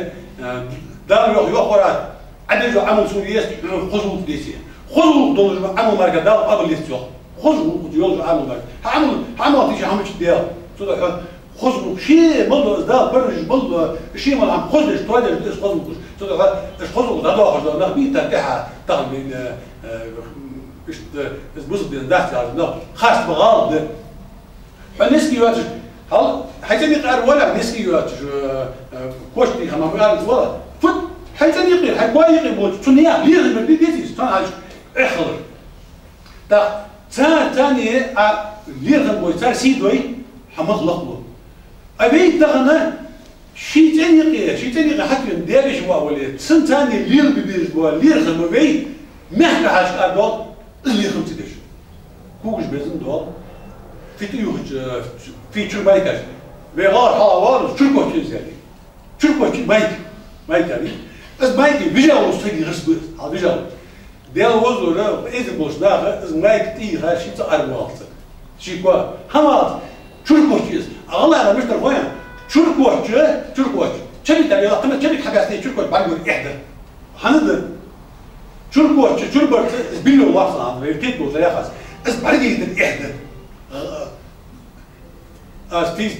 دار يخ ورات عدل عمل سوريس خذوا ديسي خذوا دول عمل مركز دار قبل يستيق خذوا دول عمل مركز عمل تيجي عمل ديال صدق خذوا شيء مضى ده برج مضى شيء ما عم خذش توالي ايش خذوا صدق ايش خذوا ده خذوا ده بيتا تاعها تعمل ايش بس بيندات على خاص بغالط فنسكي واتش هل حيتني قار ولا نسكي واتش كوشتي هم قال ولا فت حيتني قير حيبغى يقير بوت ثانيه ليه من ديتي ثاني اخر تا ثاني ليه بوت ثاني سيدوي حمضلقوا أبي تغنى شيء تاني حتى نديرش ولا سن ثاني ليه بيبيش ولا ليه غمبي مهما عاش أدول اللي خمسة دش كوش بيزن دول في تيوج في شو مايكاش بيغار حوار شو كوش يعني شو كوش مايك يعني بس مايك بيجاو استري غصب هذا بيجاو ديال وزور إذا بوش داخل إذا مايك تيها شيء تأربعة شيء كوا همات شو كوش الله أنا مش ترفين شو كوش شبي تبي قمة شبي حاجة شو كوش بعدين إحدى هنقدر شو البرت بيلو واصل عن الكيكو زي خاص بعدين يقدر إحدى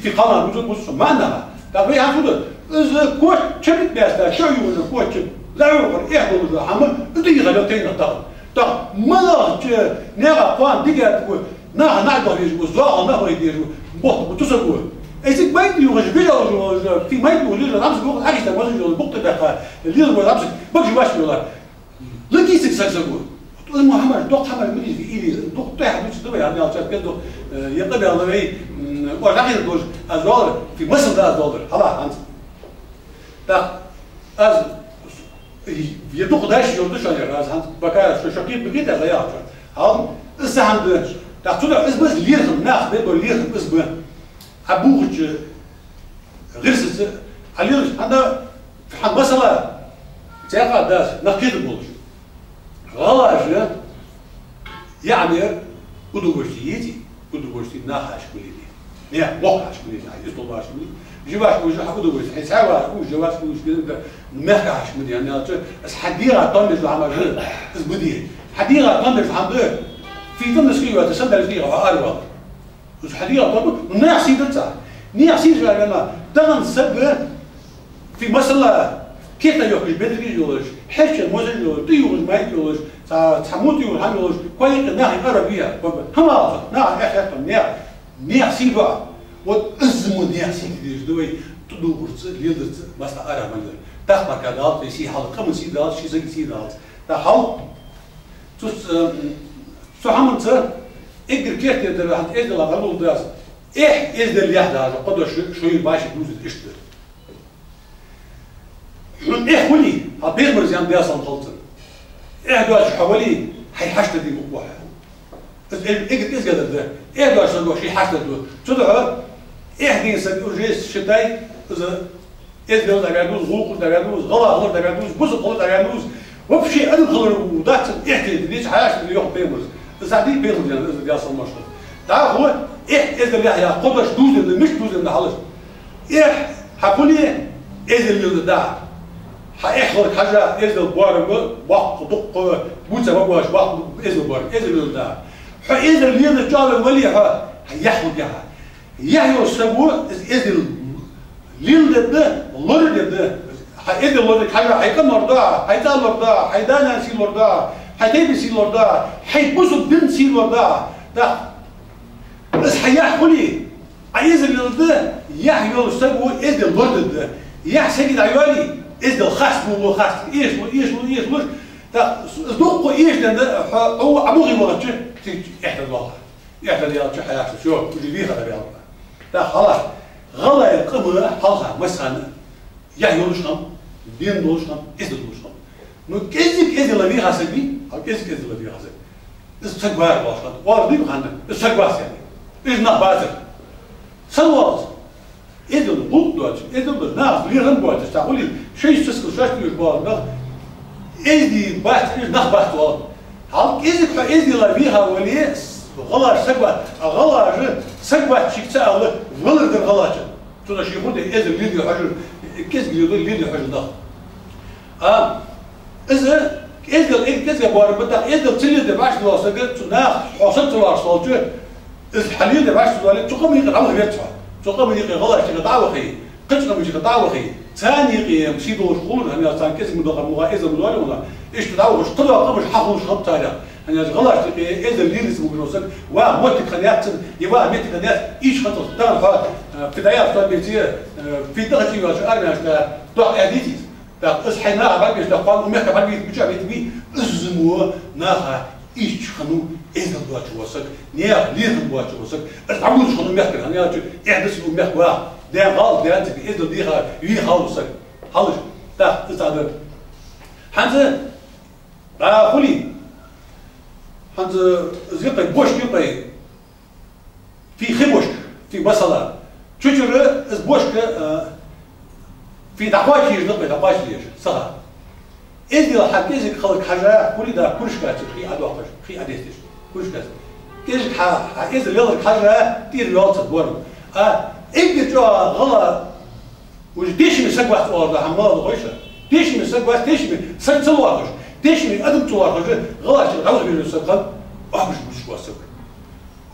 في قناة بوجود ما عندنا طب إيه هنقول إذا كوش شبي بيستا شو يقول كوش لا يقول إحدى ولا حمل بدي غلط تين طب ما لا نرى قوان دقيقة تقول نقدر يجوا زاغ نقدر يجوا بتصبوا إذا ما يجوا يجوا في ما يجوا اللي رامس بقول حاجة تبغى يجوا بقطة دقة اللي رامس بقى واش ولا لقيتك سكسبوا تقول محمد دوق حمل مني في إيدي دوق طيح بيش تبي يعني عشان كده يقبل على مي وراحين دوج الدولار في مصر ده الدولار خلاص أنت ده از يدوق داش يردش عليه از أنت بكار شقيق بكده لا يعرف هذا إذا عند تقول اسمه ليرهم ناس بيقول ليرهم اسمه أبوج غرس عليه هذا في حد مثلا تاقع داس نقيد بولش غلاش يعني ودوبشتيتي ناخاش كليني نيا وقعش كليني يطلعش كليني جواش وجه حقودو بس حسابه وجواش وش كده ناخاش كليني يعني بس حديره طنج العمل بس بدي حديره طنج الحمد في ضمن سكيوات تصدر فيها أربعة بس حديره طنج ناس يدتها ناس يجوا لنا دغن سب في مسألة كيف يأكل بدري يولش حش الموزن يولش تيولش ما يولش تحموت يولش هم يولش كويس ناحية عربية هم عارف ناحية إحنا ناحية سيبا وإزمو ناحية سيدي دوي تدور ليدر مثلا عرب من تخبر كذا يصير حال كم سيدات شيء زي سيدات تحاول سحمن صار إجر كيف تقدر عند إجر لا غلو دراس إيه إجر اللي يحدث هذا قدر شوي باش يدوز إشتر إيه ولي هبيغمر زي عم بيصل خلطن إيه دواش حوالي حيحشت دي بقوة إيه إيش قدر ده إيه دواش نقول شيء حشت ده تدعى إيه دين سنقول جيس شتاي إذا إيه دول دعادوز غوق دعادوز غلا غور دعادوز بوز غور دعادوز وبشيء أدم غور ودات إيه ديش حياش اللي يوم بيغمر إذا دي بيغمر يعني إذا بيصل مشروع تعال هو إيه اللي يا قدرش دوز اللي مش دوز اللي حلش إيه حقولي إيه اللي ده حيخلق حاجة إذا البار وقت دق بوسة ما بواش وقت إذا البار إذا اللي ده فإذا اللي الرجال المليح هيخلق يعني يحيى السبوع إذا اللي ده اللي ده إذا اللي حاجة هيكمل رضاعة هيتعمل رضاعة هيدانا سيل رضاعة هيتبي سيل رضاعة هيبوس البنت سيل رضاعة ده بس هيحولي إذا اللي ده يحيى السبوع إذا اللي ده يحسن عيالي إذا الخصم هو خصم إيش ذوقوا إيش ده هو أبوغي ولا شيء إحدى الواقع إحدى اليوم شو حيحصل شو اللي بيها ده ده خلاص غلا القبر حالها مثلا يعني يقولش خم بين دولش خم إذا دولش خم نو كذب إذا اللي بيها سبي أو كذب اللي بيها سبي استقبال واسطة وارد يبغانا استقبال يعني إيش نقبازك سواس إذا البوق دوتش إذا الناس اللي رنبوت تقولي شيء تسكت شيء يقول نخ إذا بات نخ بات وال هل إذا إذا لا بيها ولي غلاش سقوة شيء سأله غلط الغلاش ترى شيء يقول إذا اللي حجر كيس يقول اللي حجر ضخم إذا كذا بار بدأ إذا تلي ده باش لو سقط ناخ حصلت له أصلاً الحليل ده باش لو تقوم يقطع على غير تقوم يقطع غلاش يقطع وخي قطع مش يقطع وخي ثاني قيم سيدو شغل أنا ثاني كذا مدغم مغازة مدوالي ولا إيش تدعو مش طلع مش حافظ مش خط تاريخ أنا غلاش إذا اللي اسمه بنوصل وموت خنيات يبغى ميت خنيات إيش خطر تعرف في دايرة طبيعية في درجة واجب أنا ضع أديتي أصحى ناها بعد يشتغل وميك بعد بيجي بيتبي أزمو ناها إيش خنو إذا بواش وسك نيا ليه بواش وسك أتعمل خنو ميك أنا أجي إحدث وميك واحد ده غلط ده أنت إذا ديها يخا وسك حلش ده إذا هذا خلي هذا زيقي بوش يقي في خبوش في بصلة تشجر بوش في دعواش يجنب دعواش ليش صح إذا حكيت خلق حاجة كل ده كلش كاتب خي أدوقش خي أديتش كلش كاتب كيش إذا يلا حاجة تير يلا تدور إنت جو غلا وجديش من سقوة أرض حمال غيشة ديش من سقوة ديش من سق تواقش ديش من أدم تواقش غلاش غلا بين السقة أبش بوش واسق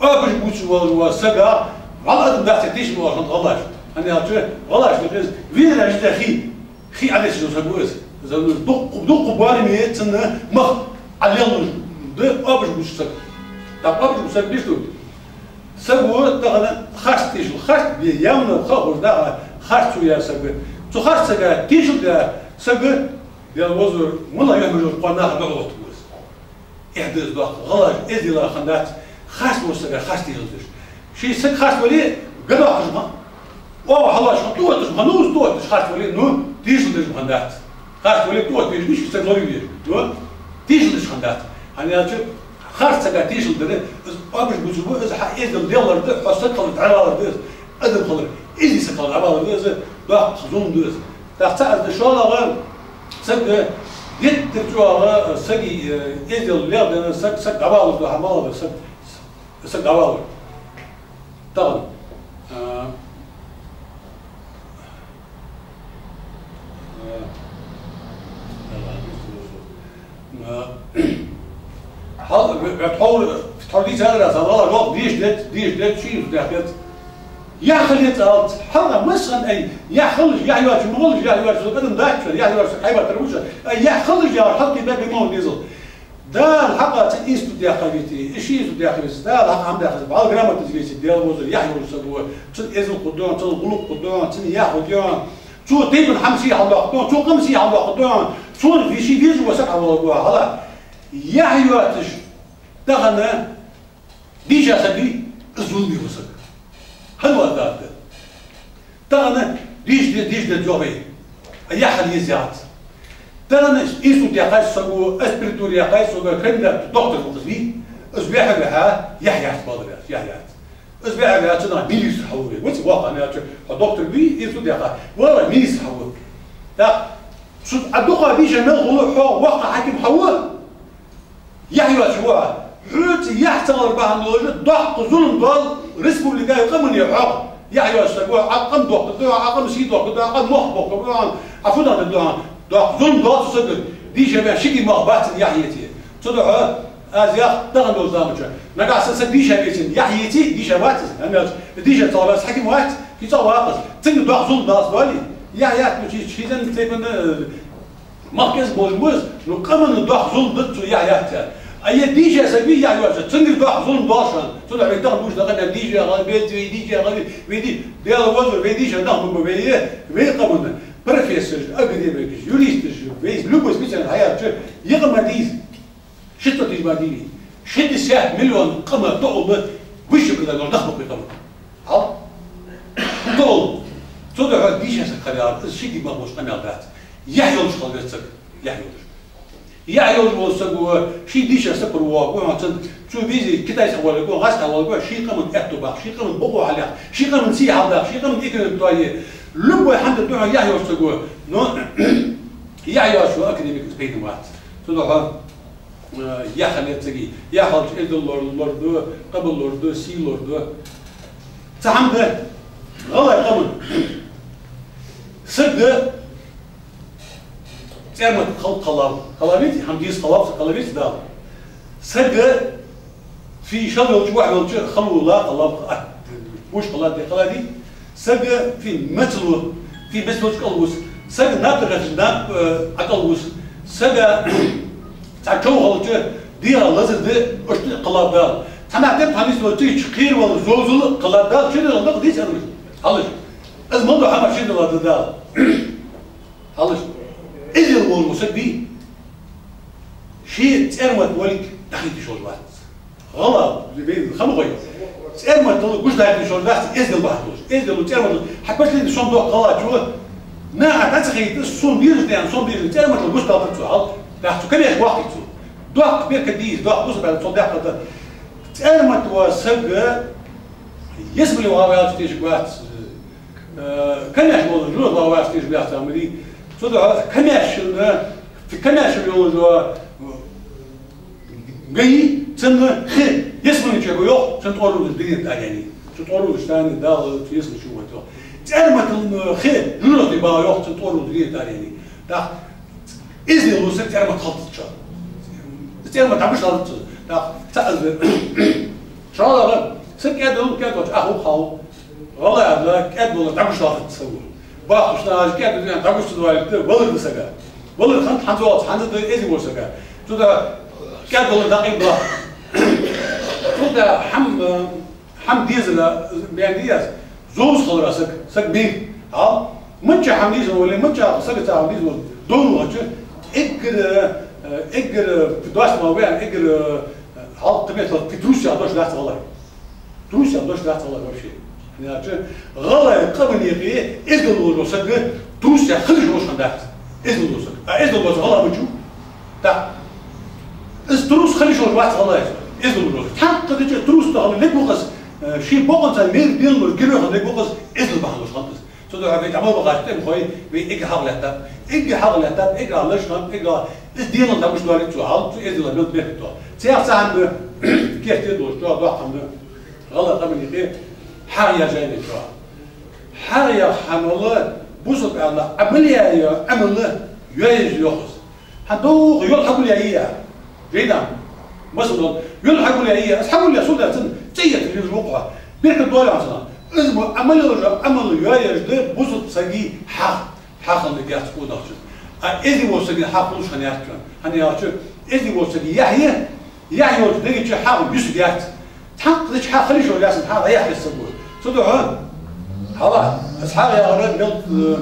أبش بوش واسقة على أدم ده ديش من واسق غلاش أنا أقول غلاش بقيس وين رجع خي على شو سبوز إذا دق بواري ميت سنة مخ عليهم ده أبش بوش سق طب أبش بوش سق ليش تقول سبوا تغنى خاستيش الخاست بيامنا وخاوش ده خاست ويا سبوا تو خاست سجى تيجو ده سبوا يا وزر والله يعملوا قناة بعوض بوز إحدى ده غلاش إذا لا خندات خاست وسجى خاست يلزش شيء سك خاست ولي قدوا حجمه واو حلاش توتش منوز توتش خاست ولي نو تيجو ده خندات خاست ولي توت مش سجلوري بيه نو تيجو ده خندات أنا أشوف خارج سكاتيش الدنيا أبش بجوبه إذا حقيقة الديالر ده حسيت خلط عبارة ده أدم خلط إذا سكال عبارة ده ده خزون ده تحتاج الشغل غير سك جد تجوا سكي إذا اللي ده سك عبارة ده حمالة سك عبارة طبعا بتحاول تقرا صار الوقت ديش ديت شيء داخلت يا خليت الارض حرة مثلا اي يا خلج يا يواش مغلج يا يواش قدم ذاك يا يواش حيبه تروشه يا خلج يا حطي باب مون ديزل ده الحق تقيس بدي اخليتي ايش بدي اخليتي ده الحق عم داخل بعض جرامات تجيش ديال وزر يا يواش هو تزل قدام تزل قلوب قدام تني ياخذ يوم شو تيب حمسي على قدام شو قمسي على قدام شو في شيء بيجي وسع على هلا يا يواش دغنا ديجا سبي الظلم يوصل حلو هذا دغنا ديج جوبي يا حلي زيات دغنا ايسو ديقاس سو اسبريتو ديقاس سو كريمنا دكتور قصدي اسبيع بها يحيى حسبادر يحيى اسبيع بها تنا ميليس حوري وانت واقع انا دكتور بي ايسو ديقاس والله ميليس حوري لا شو الدقه ديجا نغلو واقع حكيم حول يحيى شو حوت يحتضر بها الوجود ضحك ظلم ضل ريسبوبليكا يقمن يحق يحيى استقوا عقم ضحك عقم سي ضحك عقم مخبق عفوا ضحك ظلم ضل صدق دي شباب شكي مغبات يحيتي صدق ازياء دغن وزامجه نقع سد دي شباب يحيتي دي شبات انا دي شباب طلبات حكيم واحد في تواقف تن ضحك ظلم ضل بالي يحيى شي زين تيبن مركز بوز نو قمن ضحك ظلم ضد يحيى أي ديجا سبي يعني واش تنقل بقى ظلم باشا طلع بيدخل بوش دخلنا ديجا غالبيت ديجا غالبيت بيدي ديال وزر بيديجا نخدم بيه قبلنا بروفيسور اكاديميك يوريست بيز لوبس مثلا الحياه يغمر ديز شتو تجباديني شد ساعه مليون قمر طول وش كذا لو نخبط بقمر ها طول طلع ديجا سكريار الشيء ما هوش قناه ذات يحيى وش خلصك يحيى يا يوم وسقوا شيء ديش سكر وقوع شو بيجي كده يسوي لقوا غاست وقوع شيء قمن أكتبه شيء قمن بقوا عليه شيء قمن سي هذا شيء قمن يكون الدواية لبوا حمد الدنيا يا يوم وسقوا نو يا يوم شو أكاديميك سبيد مات صدق يخلي تجي يخلج إدلور لوردو قبل لوردو سي لوردو تعمد غلا قبل سد تعمد قلابيتي حمديس قلابيتي دال سد في شغل واحد خلوا لا قلاب وش قلادي سد في مثله في مثله قلوس سد ناب أقلوس سد تعجوا هالجه ديرا لازم ده أشتري قلاب دال تناقض هنيس لوتي شقير ولا زوزل قلاب دال شنو اللي ديس أنا هالش الموضوع هم شنو اللي دال هالش إذا الأمور مسبي شيء تأمل ولك دخلت شو الوقت غلط بين خمغي تأمل تقول وش دخلت شو الوقت إذا الواحد إذا لو تأمل حبيت لي شو ندوق غلط شو نا أتخيل الصون بيرج يعني صون بيرج تأمل تقول وش دخلت شو حال دخلت كم يش واحد شو دوق كبير كديس دوق بص بعد صون دخلت تأمل توسق يسمى لي وهاويات تيجي وقت كم يش موضوع جوا وهاويات تيجي وقت عملي صدق كماش في كماش يقولوا جاي سنة خير يسمع نشيء يوه سنتقولوا الدين يعني سنتقولوا الثاني دال يسمع شو هو تعلمت خير جلوس يبغى يوه سنتقولوا الدين يعني ده إذا لو سنت تعلمت خلطت شو تعلمت عمش خلطت ده تعلم شو هذا سنت كده أخو خاو والله هذا كده عمش خلطت تسوي باخ شناج كده يعني تعرفش تدوالي والله بسجا والله خنت حنزوات حنزد إيدي بوسجا تودا كده والله دقيق ده تودا حم ديزل يعني ديز زوز خلاص سك بين ها منش حم ديزل ولا منش سك تاع ديزل دون وجه إجر في دواس ما وين إجر هال تبي في تروسيا دوش لا والله تروسيا دوش لا والله ما شيء يعني غلا قبل يقيه إذا لو سجى تروسيا خليش وش عندها إذا لو سجى إذا لو غلا بتشو تا التروس خليش وش واحد غلا إذا لو حق تجي تروس تغلي لك بقص شيء بقص المير بين لو كده خليك بقص إذا بحلوش خالص صدق هذا تعمل بقاش تم خوي بيجي حاولة إجي حاولة إجي على شنو إجي الدين اللي مش داري تو حال تو إذا لو بيت تو تعرف عند كيف تدور تو ضاع عند غلا قبل يقيه حاجة جاية شو حاجة حمله بوسط على عملية عمله يعيش يخص هدوق يلحق ليه جيدا مثلا يلحق ليه أصحاب اللي سودة تيجي في الوقعة بيرك الدولة مثلا اسمه عمل يعيش ده بوسط سجي حق اللي جات فوق ده إذا وصل حق مش هنياتشون إذا وصل يحيى وتدري شو حق يسوي جات حق ليش حق خليش ولا ياسن حق يحيى السبوع صدق خلاص أصحاب يا غرب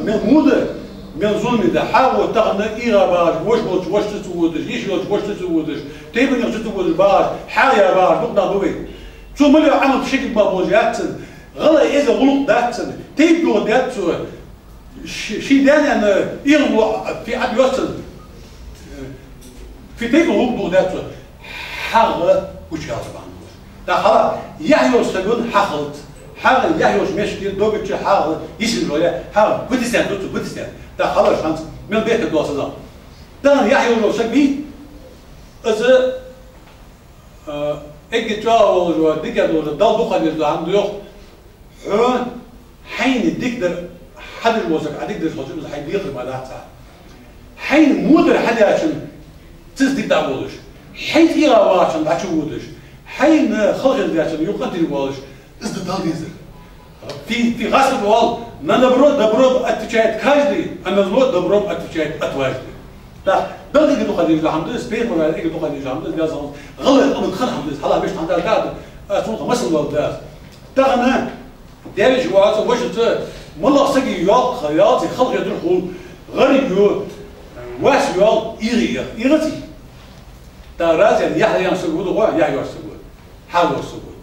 من مودة من ظلم ده حاول تغنى إيرا باج وش تسودش يشلوش وش تسودش تيبن يسودش باج حياة باج نقطة بوي شو ملي عمل بشكل بابوجات غلا إذا غلط دات تيبلو دات شيء ده يعني يغلو في عد يوصل في تيبلو غلط دات حاجة وش يعرف ده خلاص يحيى السجون حقلت حاجة يحيى مشكلة دوبك حاجة يشيل ولا حاجة بديستان دوتو بديستان ده خلاص خلاص من بيت الدواسة ده ده يحيى السجون إذا إجي تجاو ولا ديكا ولا دال دوخة اللي عنده يخ حين حين تقدر حد الوزك هتقدر تحطه حين بيقرب على تحت حين مودر حد عشان تصدق دعوش حين إيرا عشان عشودش حين خلق اللي عشان يقدر يوالش إزداد يزر في غسل الوال نبرد أتجاهد كاجدي أنا زود نبرد أتجاهد أتواجد ده اللي يقدر يجي الحمد سبير ولا يقدر يجي الحمد جاز غلط أمد خل الحمد هلا بيش عندها قاعد أسوق مثل والداس ده أنا داري جوات وجدت ملا سقي يال خياطي خلق يدخل غريب واس يال إيرتي ده رازي يحيى ينسقود يحيى ينسقود حاول ينسقود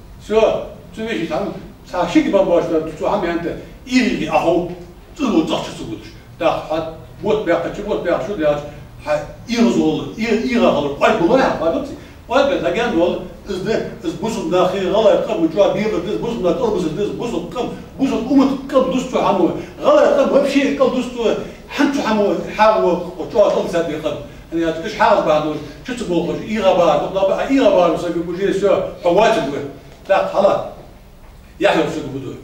شو بيجي تعمل ساشيك باباش شو عم أنت إيري أهو تلو تحت سقودش ده حد بوت بيع شو ده إيرزول إيرغل باي بولا بايبتي باي بتلاقين دول إز بوسم داخل غلا يقام وجوا بيرد إز بوسم داخل إز بوسم قام بوسم قام دوستو حمو غلا يقام وبشي قام دوستو حنتو حمو حاو وجوا قام ساد يقام أنا أتكلم حاجة بعدون شو تبغى إيغا بعد وطلع إيغا بعد وصار يقول سو فوات يقول لا خلاص يحيى وصار يقول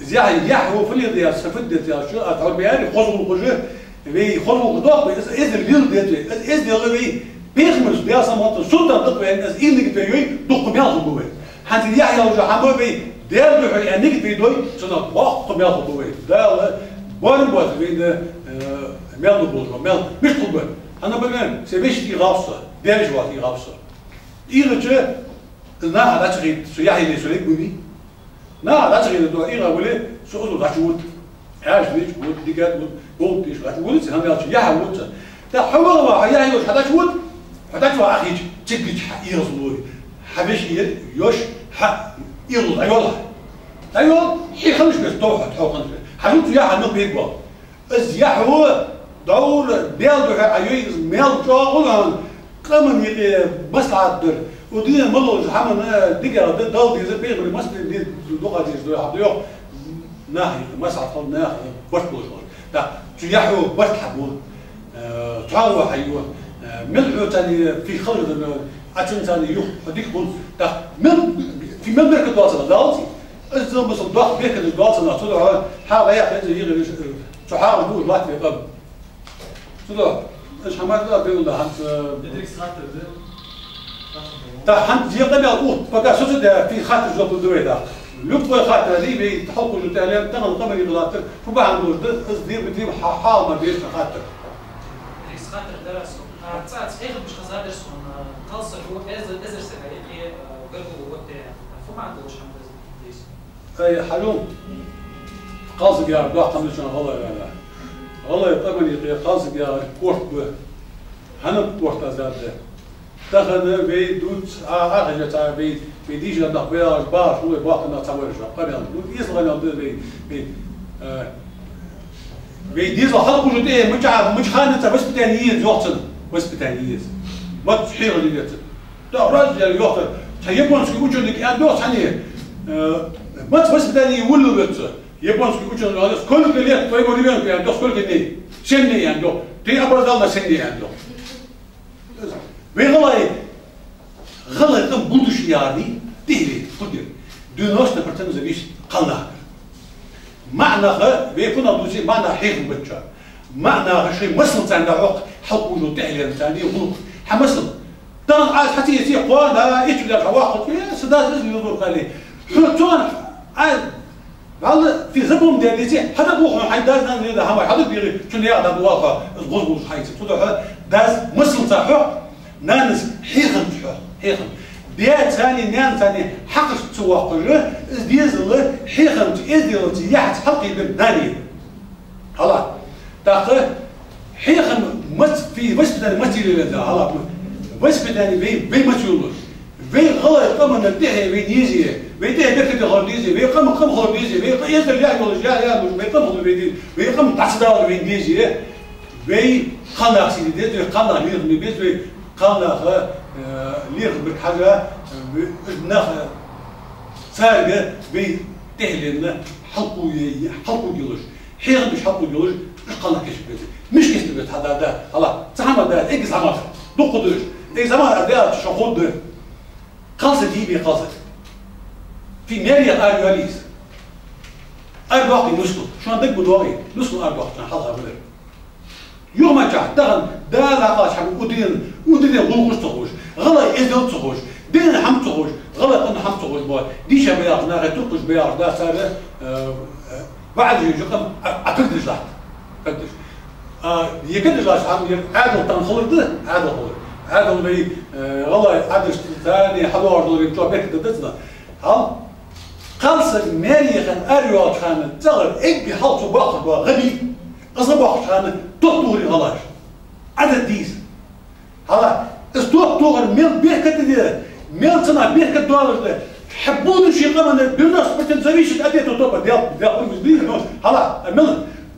يحيى في اللي يا سفدت يا شو أتعور بياني خذوا الخجة بي خذوا الضوء بس إذا اليوم ديت إذا اللي بي بيخمس بياسا مات سلطان ضد بين إذا إنك بيجي دق بياخذ بوي حتى يحيى وجه حمو بي دير بيجي إنك بيدوي سلطان واحد بياخذ بوي ده بارم باز بين ميل بوز ميل مش طبعا أنا بقول سبيش يغافصه ديرش واحد يغافصه إيرجع نا على تغير سياحي اللي سليك بني نا على تغير دو إيرا ولا سؤال رجود عاش ليش بود ديكات بود ديش رجود هم يالش ياها بود ده حوار ما ياها يوش هذا شود هذا شو أخي تجيج إيرا صلوري حبيش يوش ح إيرا أيوة هي خلش بس توحد توحد حنوت ياها نو بيجوا إز ياهو دور بيل ده أيوة ميل جاهون كمان يجي بس عدل ودينا ملوش حمنا ديجا دال دي زي بيغري مس دي دوغا دي زي حديو ناهي مس عطل ناهي بس بوش ده تياحو بس حبون تعالوا حيوه ملحو تاني في خلد عشان تاني يوم هديك بون ده من في من بيرك دواسنا دالتي إذا بس الضغط بيرك دواسنا تدعو حاجة يحتاج يغير تحاول بقول لا في قبل تدعو إيش حماد ده بيقول ده تا حن زيادة من الأوت بقى سوسة ده في خاطر جوب الدوية ده لبوا خاطر دي بيتحطوا جتالين تغل قمر يغلاطر فبقى عنده ده صدير بديم حال ما بيش خاطر. إكس خاطر درس ساعات إيه مش خزان درس من قصة هو إزر سكاية قلبه وقت فما عندوش حمد درس. أي حلوم قاصد يا رب قام لشان والله لا والله طبعا يقي قاصد يا كورت به هنا كورت أزاد دخل بي دوت أخرج تاع بي ديجي نضح بيا البار هو باقي نتصور شو قبل يصغر يضل بي ديزل حلقوا جديه مش خانته بس بتانيين يوقتن بس بتانيين ما تحير اللي يت ده راجل يوقت تيبون سكي وجه لك أن دوت ثانية ما بس بتاني يولوا بس يبون سكي وجه هذا كل كلية طيب وريبان في عنده كل كلية سني عنده تي أبرز الله سني عنده بغلاي غلاي كم بندش يعني تهلي قدر دونوش نبرتن زبيش قلنا معنى بيكون أبوزي معنى حيف بتشا معنى شيء مسلم عند عق حقه له تهلي ثاني وغلق حمسلم طبعا عاد حتى يصير قوانا إيش ولا حواقط يا سداد لازم يدور قالي حطون عاد والله في زبون ديالي هذا بوخ حيداز نان هذا هم هذا بيري شنو يا هذا بواقع الغزو حيت تدو داز مسلم صح نانس حيخن حيخن بيات ثاني نان ثاني حقش تواقع ديزل حيخن إزديل يحت حقي بالناني خلاص تاخذ حيخن مس في بس بدل ماتيريال هذا خلاص بس بدل بي ماتيريال بي غلط طبعا الدحي بيديزي بيديه بيكتب غرديزي بيقام غرديزي بيقدر يعمل جاء بيقام بيدي بيقام تصدر بيديزي بي خلق سيدي خلق ليه بيت خلق ليه بالحاجة ناخ سارقة بي تهلنا حلقوا جلوش حيغ مش حلقوا جلوش مش خلق كشف مش كشف هذا ده خلاص زعما ده إيه زعما دقدوش إيه زعما ده شخود قصد دي بقصد في ميريا أرياليس أربعة نسخ شو عندك بدوري نسخ أربعة عشان حظها بدر يوم ما جاء دخل ده لا قاش حق ودين غلوش تخوش غلا إزداد تخوش دين حم تخوش غلا أنا حم تخوش بوا دي شبيار ناقة تقش بيار ده صار بعد يجقم أكدش لحد أكدش يكدش لاش عم عادل تنخلط ده عادل خلط عادل بي غلا عادش ثاني حوار دول يطلع بيك تدتنا ها قلص ماريخن أريوات خان تغر إجي حلطوا باخد غبي قصب باخد خان تطوري غلاش عدد ديس هلا استوى تغر ميل بيركة دي ميل سنة بيركة دولار ده حبون الشيء قمنا بيرناس بتنزويش الأدية تطبع ديال مزبين هلا ميل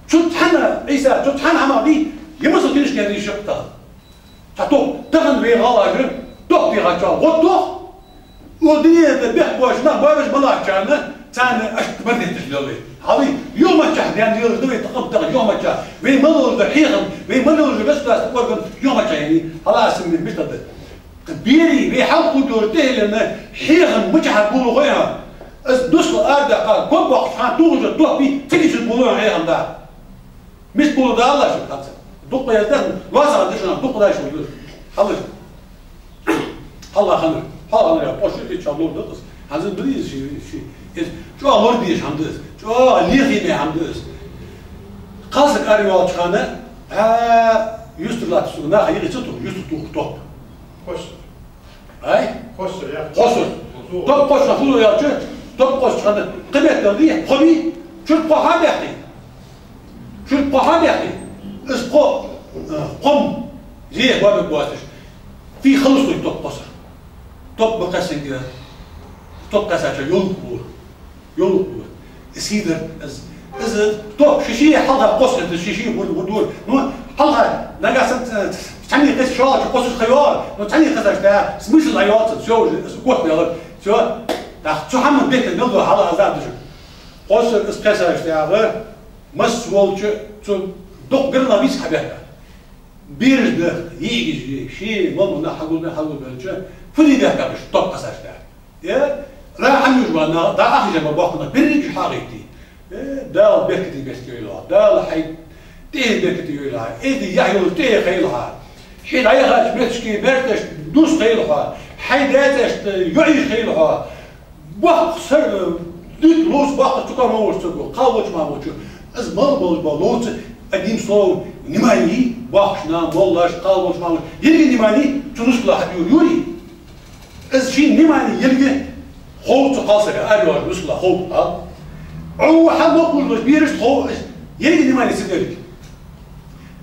شو تحنا عيسى شو تحنا عمادي يمسك كلش كان يشقطها حتو تغن بي غلاش تقطي غاشا غطوه ودنيا بيحبوش نا باش بلاش كان ثاني اشتبرت تجلي هذه يوم الجهد يعني يردوي تقبض يوم الجهد وين ملول حيهم وين ملول بس تقول يوم يعني خلاص من بيتد بيري بيحاولوا دورته لأن حيهم مش هتقولوا غيرها دوسل أردا قال كل وقت هتوجد دوق بي تيجي تقولون حيهم ده مش تقولوا ده الله شو خلاص دوق يزداد واسع دشنا دوق ده شو يقول الله الله خير الله يا باش يتشالور ده هذا بريز شيء شو أمرديش همدس شو ليخي ما همدس قاسك أريوال شانه يسترلات سونا هيجي تطو يسترتو توب خسر أي خسر يا خسر توب خسر خلو يا شو توب خسر شانه قبل تغذية خبي شو القهام يحكي شو القهام يحكي اسقو قم زي باب بواتش في خلصوا توب خسر توب بقاسنجر توب قاساتش يولبور سيدر إذا توب شيء حلها قصة الشيء ودور نو حلها نجا سنت تعني قصة شغل قصة خيار نو تعني قصة ده سمش العياط شو قوت يلا شو ده شو هم بيت النلدو حلها زاد شو قصة إسقاسة ده مس والش شو دق قرنا بيس حبيبها بيرج ده يجي شيء ما حقول بلش فدي ده كابش توب قصة ده يا لا عمي جوانا ده أخي جنب باقنا بريج حقيقتي ده بيكتي بيستويلها ده الحي تيه بيكتي يلها إيدي يحيل تيه خيلها حين عيها شمتشكي برتش دوس خيلها حيداتش يعيش خيلها وقت سر ديت لوس وقت تكون موش تقول قاوش ما موش از مال بالوت قديم صو نماني وقتنا والله قاوش ما موش يلقي نماني تنسكلا حبيو يوري از شيء نماني يلقي خوت قاصر أريور نسكلا خوت هو حد وقول مش بيرش خوت يلقي نماني سيدرك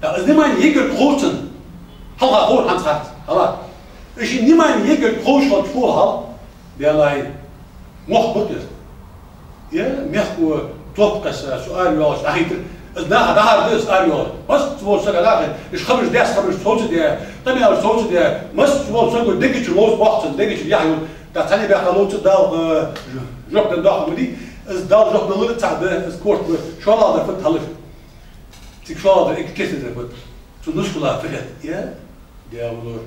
از نماني يقل خوتن هلا خوت عن خات هلا إيش نماني يقل خوش وتفول هلا بيلاي محبط يا ميخو توقس سؤال يوش أخي ده هذا أريور بس تقول سجل آخر إيش خبرش ده خبرش صوت ده طبعا أو صوت ده بس تقول سجل دقيقة لوز وقت دقيقة يحيون ده ثاني بيخلوه ده جوك ده مدي از ده جوك ده لطع ده از كورت شو الله ده فت هلف تيك شو الله ده إك كيس ده فت شو نسكلا فهد يا ده ولور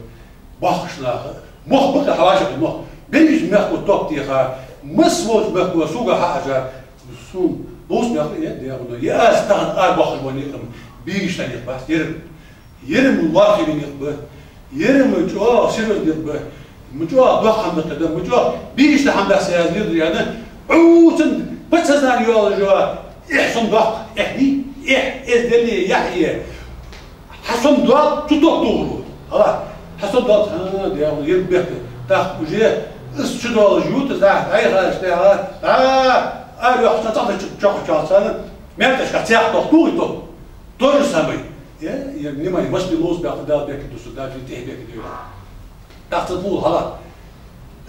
باخشنا مخ بقى حواجب المخ بيجي مخ توب تيخا مسوت مخ سوق حاجة سوق بوس مخ يا ده ولور يا استغن باخش ونيقم بيجي تاني بس يرم الواقع بينيقبه يرم جو سيرس بينيقبه مجوا دوخم بقدم مجوا بيش لحم ده سيازيد يعني عوتن بس هذا يقول جوا إحسن دوخ إحدي إزدلي يحيى حسن دوخ تدوخ دورو خلاص حسن دوخ ده يربح تاخ وجه استشدوا الجيوت تاع أي خلاص تاع أيوة حسن تعطي تشوف سنة ما تشكت ساعة دوخ دور سامي يا نما يمشي لوز بياخدها بياكل دوسدها في تيه بياكل تحت الطول خلاص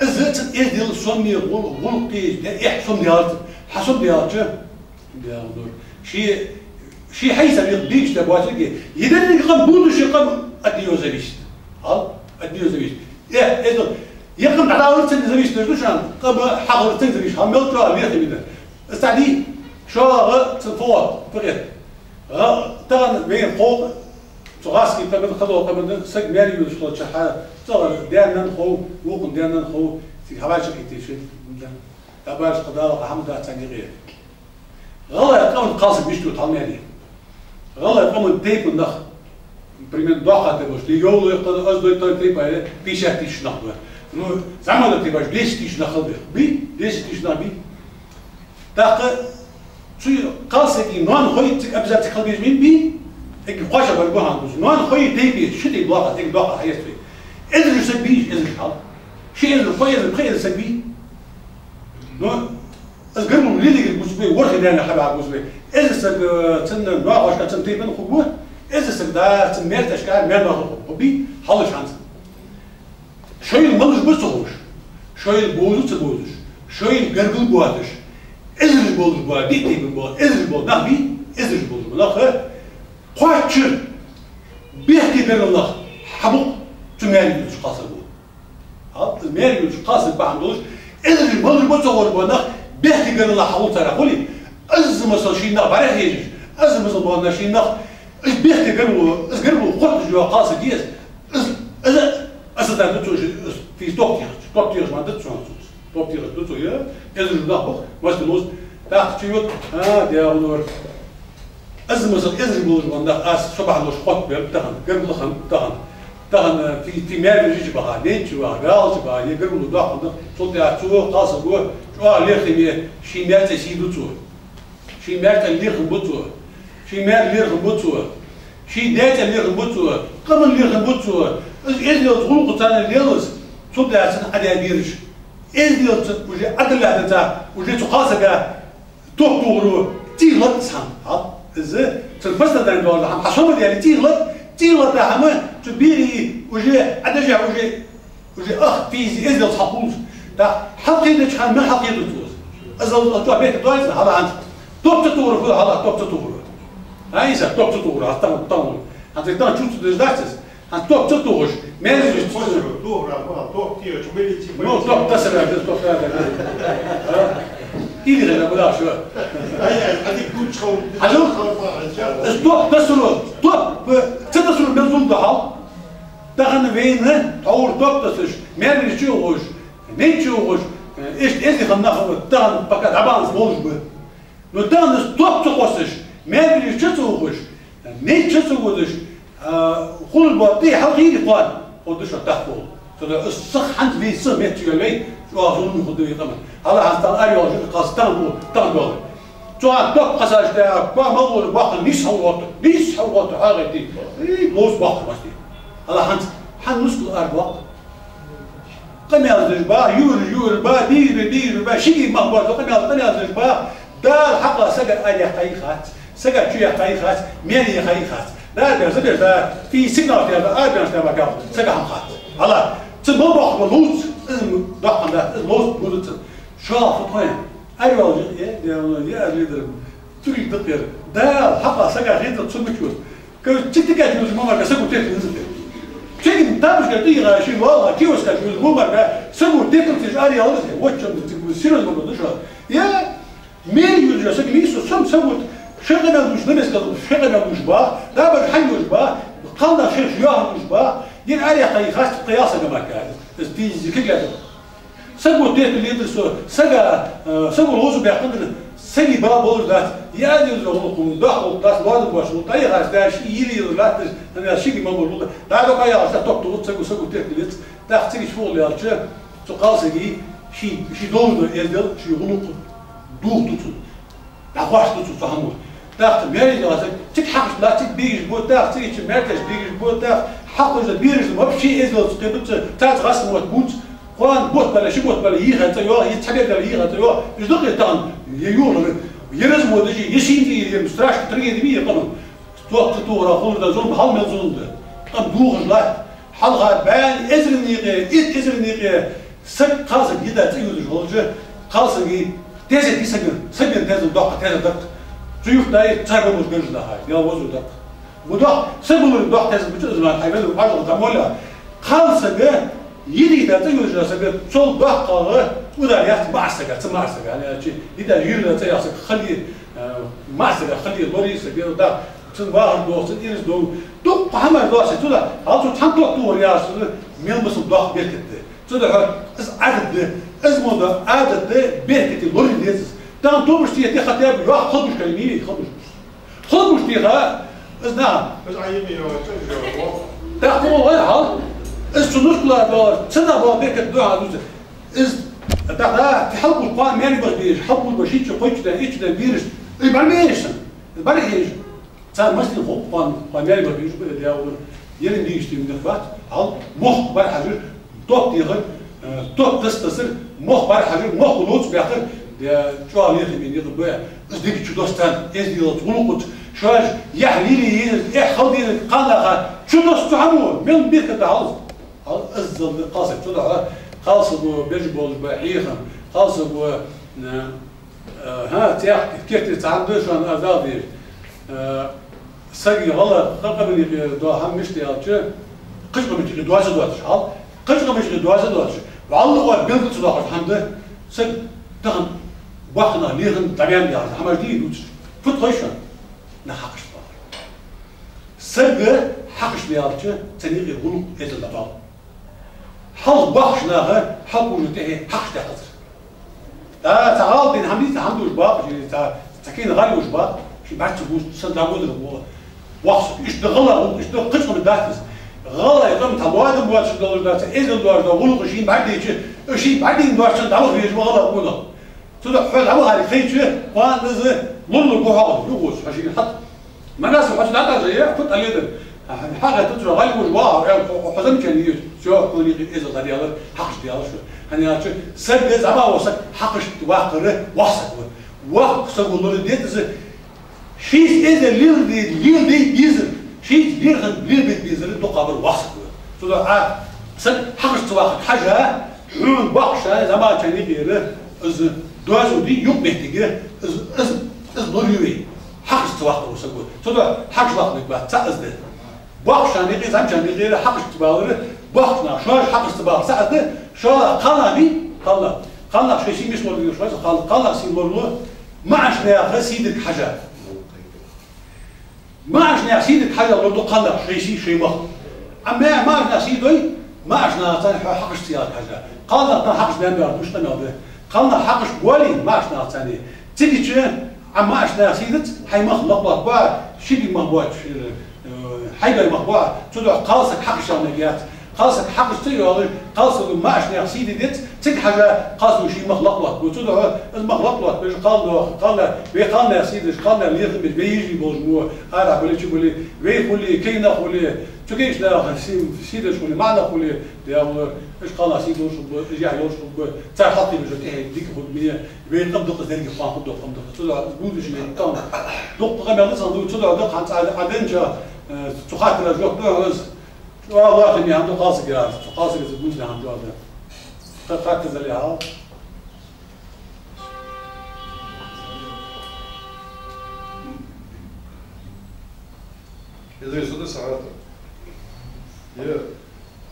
إذا إيه الصمي غلقي إحسن ديالت حسن ديالت دور شيء حيث بيقديش تبغى يدري يقام بودش يقام أديوزبيش هل أديوزبيش إذا يقام على أول تنزبيش تجدوشان قام حاضر تنزبيش هم يلتوا بيأتي منه استعدي شو تفوت فقط طبعا بين فوق تغاسكي قبل خلوا قبل سج ماري ولا شو حاجة طبعا دينا نخو وقن دينا نخو في حواجك يتيشي تبارش قدار أحمد أتاني غير غلا يقوم قاسم بيشتو تعملي غلا يقوم التيب النخ بريمين ضاقة تبوش لي يولو يقدر أصدق التيب على بيشة تيش نخبه إنه زمان التيباش ليش تيش نخبه بي ليش تيش نخبه تاقة شو قاسكي نوان خوي أبزار تقلبيش مين بي هيك قاشة بالجوها عندوش نوان خوي تيبي شو تيجي ضاقة تيجي ضاقة حياة فيه إذا يسبيش إذا حال شيء إذا خوي إذا بخير يسبيه نوان أذكرهم ليلي المسبي ورخ لنا حبا المسبي إذا سب تن نوع واش كان تيبن خوبه إذا سب ده تمير تشكال مير ما خوبي حالش عنده شوي الملش بسوش شوي البوزو تبوزش شوي الجرجل بواتش إذا البوزو بوات دي تيبن بوات إذا البوزو نبي إذا البوزو ناخذ قاتشر بيحكي بين الله حبق تماري يلش قاصر بو هاد تماري يلش قاصر بعندوش إذا الملش بسوش بوات بيحكي بين الله حبق ترى قولي أز مثلا شيء نخ بعرف يجيش أز مثلا بوات شيء نخ إيش بيحكي قربوا خط جوا قاص جيز أصلا تدوش في توكتير ما تدوش توكتير تدوش يا إذا جداه بس تلوز تأخذ شيء دي أولور أزمة إذا بقول وانا صباح لوش خط بيل تهن قبل تهن في مال يجي بها نيجي بها قال بها يقربوا داخل صوت يعطوه قاص جوا شو عليه خمية شيء مال تسيدو تو شيء مال اللي خبطوه شيء مال اللي خبطوه شيء داتا اللي خبطوه قبل اللي خبطوه إذا تقول قتال الليلز صوت يعطون على بيرش إذا وجه عدل هذا وجه تقاسك تقطعه تيغلط سام إذا تلفزنا ده نقول هم حشمة يعني تيغلط ده هم تبيري وجه عدجع وجه أخ في إذا تحقوز ده حقيقة كان من حقيقة توز إذا تروح بيت توز هذا عند توب تطور كل هذا توب تطور هاي إذا توب تطور هتطور هتقدر تشوف تدرسه هتوب تطور ما يجي توب تيجي تملي تيجي ما توب تسرع توب إيه غير أقول شو هذيك كل شغل توب تسرع توب تسرع من زول ضحى دخلنا فين تعور توب تسرع ما يجي تشوفش نيتشوفش إيش خلنا دخل بقى تعبان صبوش به لو دخل توب تقصش ما يجي تشوفش نيتشوفش خل البطيء حقيقي طال خدش تحفظ ترى الصح عند في سمعت يلي شو أظن خدوا يقمن هلا هستان أريو جد قاستان تنبغ شو عندك قصاش ده ما مول باق نيس هوات حاجة دي موس باق بس هلا هن نسكت أربعة قم يازج با يور با دير با شيء ما هو قم يازج با دال حقا سجى أي حقيقات سجى شيء حقيقات ميني حقيقات لا ده في سيجنال ده أربعة ده بقى سجى هم خات هلا تبغى باق بلوز ضحنا ده لوز بلوز شاف طين أيوة يا ليدر تريد تغير ده حقا سجى غير تصمكوا كتيجي جوز ماما كسبوا تنزل تيجي تابش كتيجي شيء والله كيوس كجوز ماما سبوا تنزل تجاري هذا واتشم سيرز ما بدوش يا مين يجي سجى ميسو سبوا شغلنا مش نمس كذا شغلنا مش باه ده بالحي مش باه قلنا شيء شياه مش باه ين أريح قياس قياسه كما كان في كذا سبوا تيت اللي يدرسوا سبوا الوزن بيقدر سني بابور ذات يعني الزهور دخل ذات بعض الوشوط أي غاز داش يلي ذات أنا شيء ما بقوله ده لو قياس تطبط سبوا تيت اللي ده تيجي شغل يا شيخ تقاسي شيء دون يدل شيء غلط دوه توتو ده واش توتو فهموا ده ميري لازم تكحش لا تبيج بوتاخ تيجي مركز بيج بوتاخ حق إذا بيرج ما بشيء إذا تقبل تاج غسل وتموت قان بوت بلا شيء بوت بلا يها تيوا يتحدى بلا يها تيوا يصدق يتان ييول يرزم ودجي يشين مستراش تريد بيه قانون توقت تورا خلد زول بحال من زول قام دوغ لا حلقة بان إزر نيقة سك قاصق يدا تيود جولجة قاصق تيزة سجن تيزة دق تيزة دق شوف ده تابع مش جنش ده هاي يا وزر دق وده سبب الدق تيزة بتشوز ما حيبان وحاجة تمولا قاصق يدي ده تيود جالسة شول دق قاره وده يحت معسكر تمعسكر يعني شيء يدا يرنا تياسك خلي معسكر خلي لوري سبيل ده تنباهر دوس إيرز دو دق حمر دوس تلا هاتو تحنطوا طور يا سيد مين بس الدق بيركت تلا إز عدد إز مودا عدد بيركت لوري ديز تان تومش تي خطاب يروح خدمش كلمي خدمش تيها إز نعم بس عيني تجرب تحكوا وين حال إز تنوش كلا دور سنة بقى بيركت دو عدوز إز ده في حلقة القوان ماني بغيش حلقة البشيت شوفيش ده إيش ده بيرش يبرميش يبرميش صار مثل خوب قانوني بقيش بدي أقول يلي نيجي من الفات على مخ بار حجر توب تيغل توب تستسر مخ بار حجر مخ لوز بيأخر ده شو عليه من يغل بيع بس ديك شو دوستان إيش دي لطولقت شاج يحليلي خلدي قانا شو دوست عمو من بيت كتعوز على أزل قاصد شو ده قاصد وبيجبول بحيخا قاصد و ها تياح كيف تتعندش عن أذابير سجي والله قبل يدوا هم مش تياتش قشقة مش يدواش حال قشقة مش يدواش والله هو بينت صلاح الحمد سج تهم وقتنا ليهم طبيعي يا حمد دي فوت خيشان نحقش سرقة حقش بيارتش تنيقي غلو إذا دفعه حل بخشناها حل وجوده حقش تحصل تعال بين حمدي حمد وجباق تكين غالي وجباق شي بعد تقول صدقوا له واحد اشتغل قسم الداتس غلا يقوم تبواد مواد شغل داتس إذا دوار ده غلو شيء بعد شيء بعدين دوار شن دعوه في جوا غلا ولا تدق حل عمل هذه خير وانز لولو بوحد يوغوس عشان حط ما ناس حط داتا زي فوت عليه حاجه تطلع غالي وجوا حزم كان شو كوني إذا ديالر حقش ديالر شو هني أشوف سد زعما وصل حقش واقره وصل وقت سقولوا لي ديت شيء إذا ليل دي بيزر شيء ليل بيزر تقابل وصل تدق سد حقش تواقع حاجه حون بخشة زعما كان يغيره از دوازو دي يوم محتاجه از ضروري حقش تواقع وصل تدق حقش واقع بقى تأذى بخشة نيجي زعما كان يغيره حقش تباوره بخشنا شو حقش تباوره سأذى شو قلبي قلب شيء مش مرضي شوية قلب سين مرلو ما عشنا يا سيدك حاجة ما عشنا يا سيدك حاجة برضو قلب شيء مخ أما ما عشنا سيدوي ما عشنا ثاني حقش سياد حاجة قلب ثاني حقش بيان بيار مش تناوله قلب حقش بولي ما عشنا ثاني تيجي شو أما عشنا سيدك هاي مخ لقبة بقى شيء مخبوط حاجة مخبوط تدعو قاسك حقش النجات قاسك حق السيارة قاسك ما عشنا سيدي ديت تك حاجة قاسوا شيء مخلقلط وتدعو المخلقلط بيش قالنا بيقالنا سيدي قالنا ليه بيجي بوجموع أنا بقولي شو بقولي بيقولي كينا قولي شو كيش لا سيدي شو بقولي معنا قولي يا إيش قالنا سيدي وش جاه يوش تاع حطي بجوتيه ديك خدمية بيقام دق ذلك فان خد دق تدعو بود شيء كان دق قام يلصق تدعو دق عدنجا تخاطر الجوك نوز والله اللي عنده قاصق يا قاصق الزبون اللي عنده هذا ركز عليها إذا يصير ساعات هي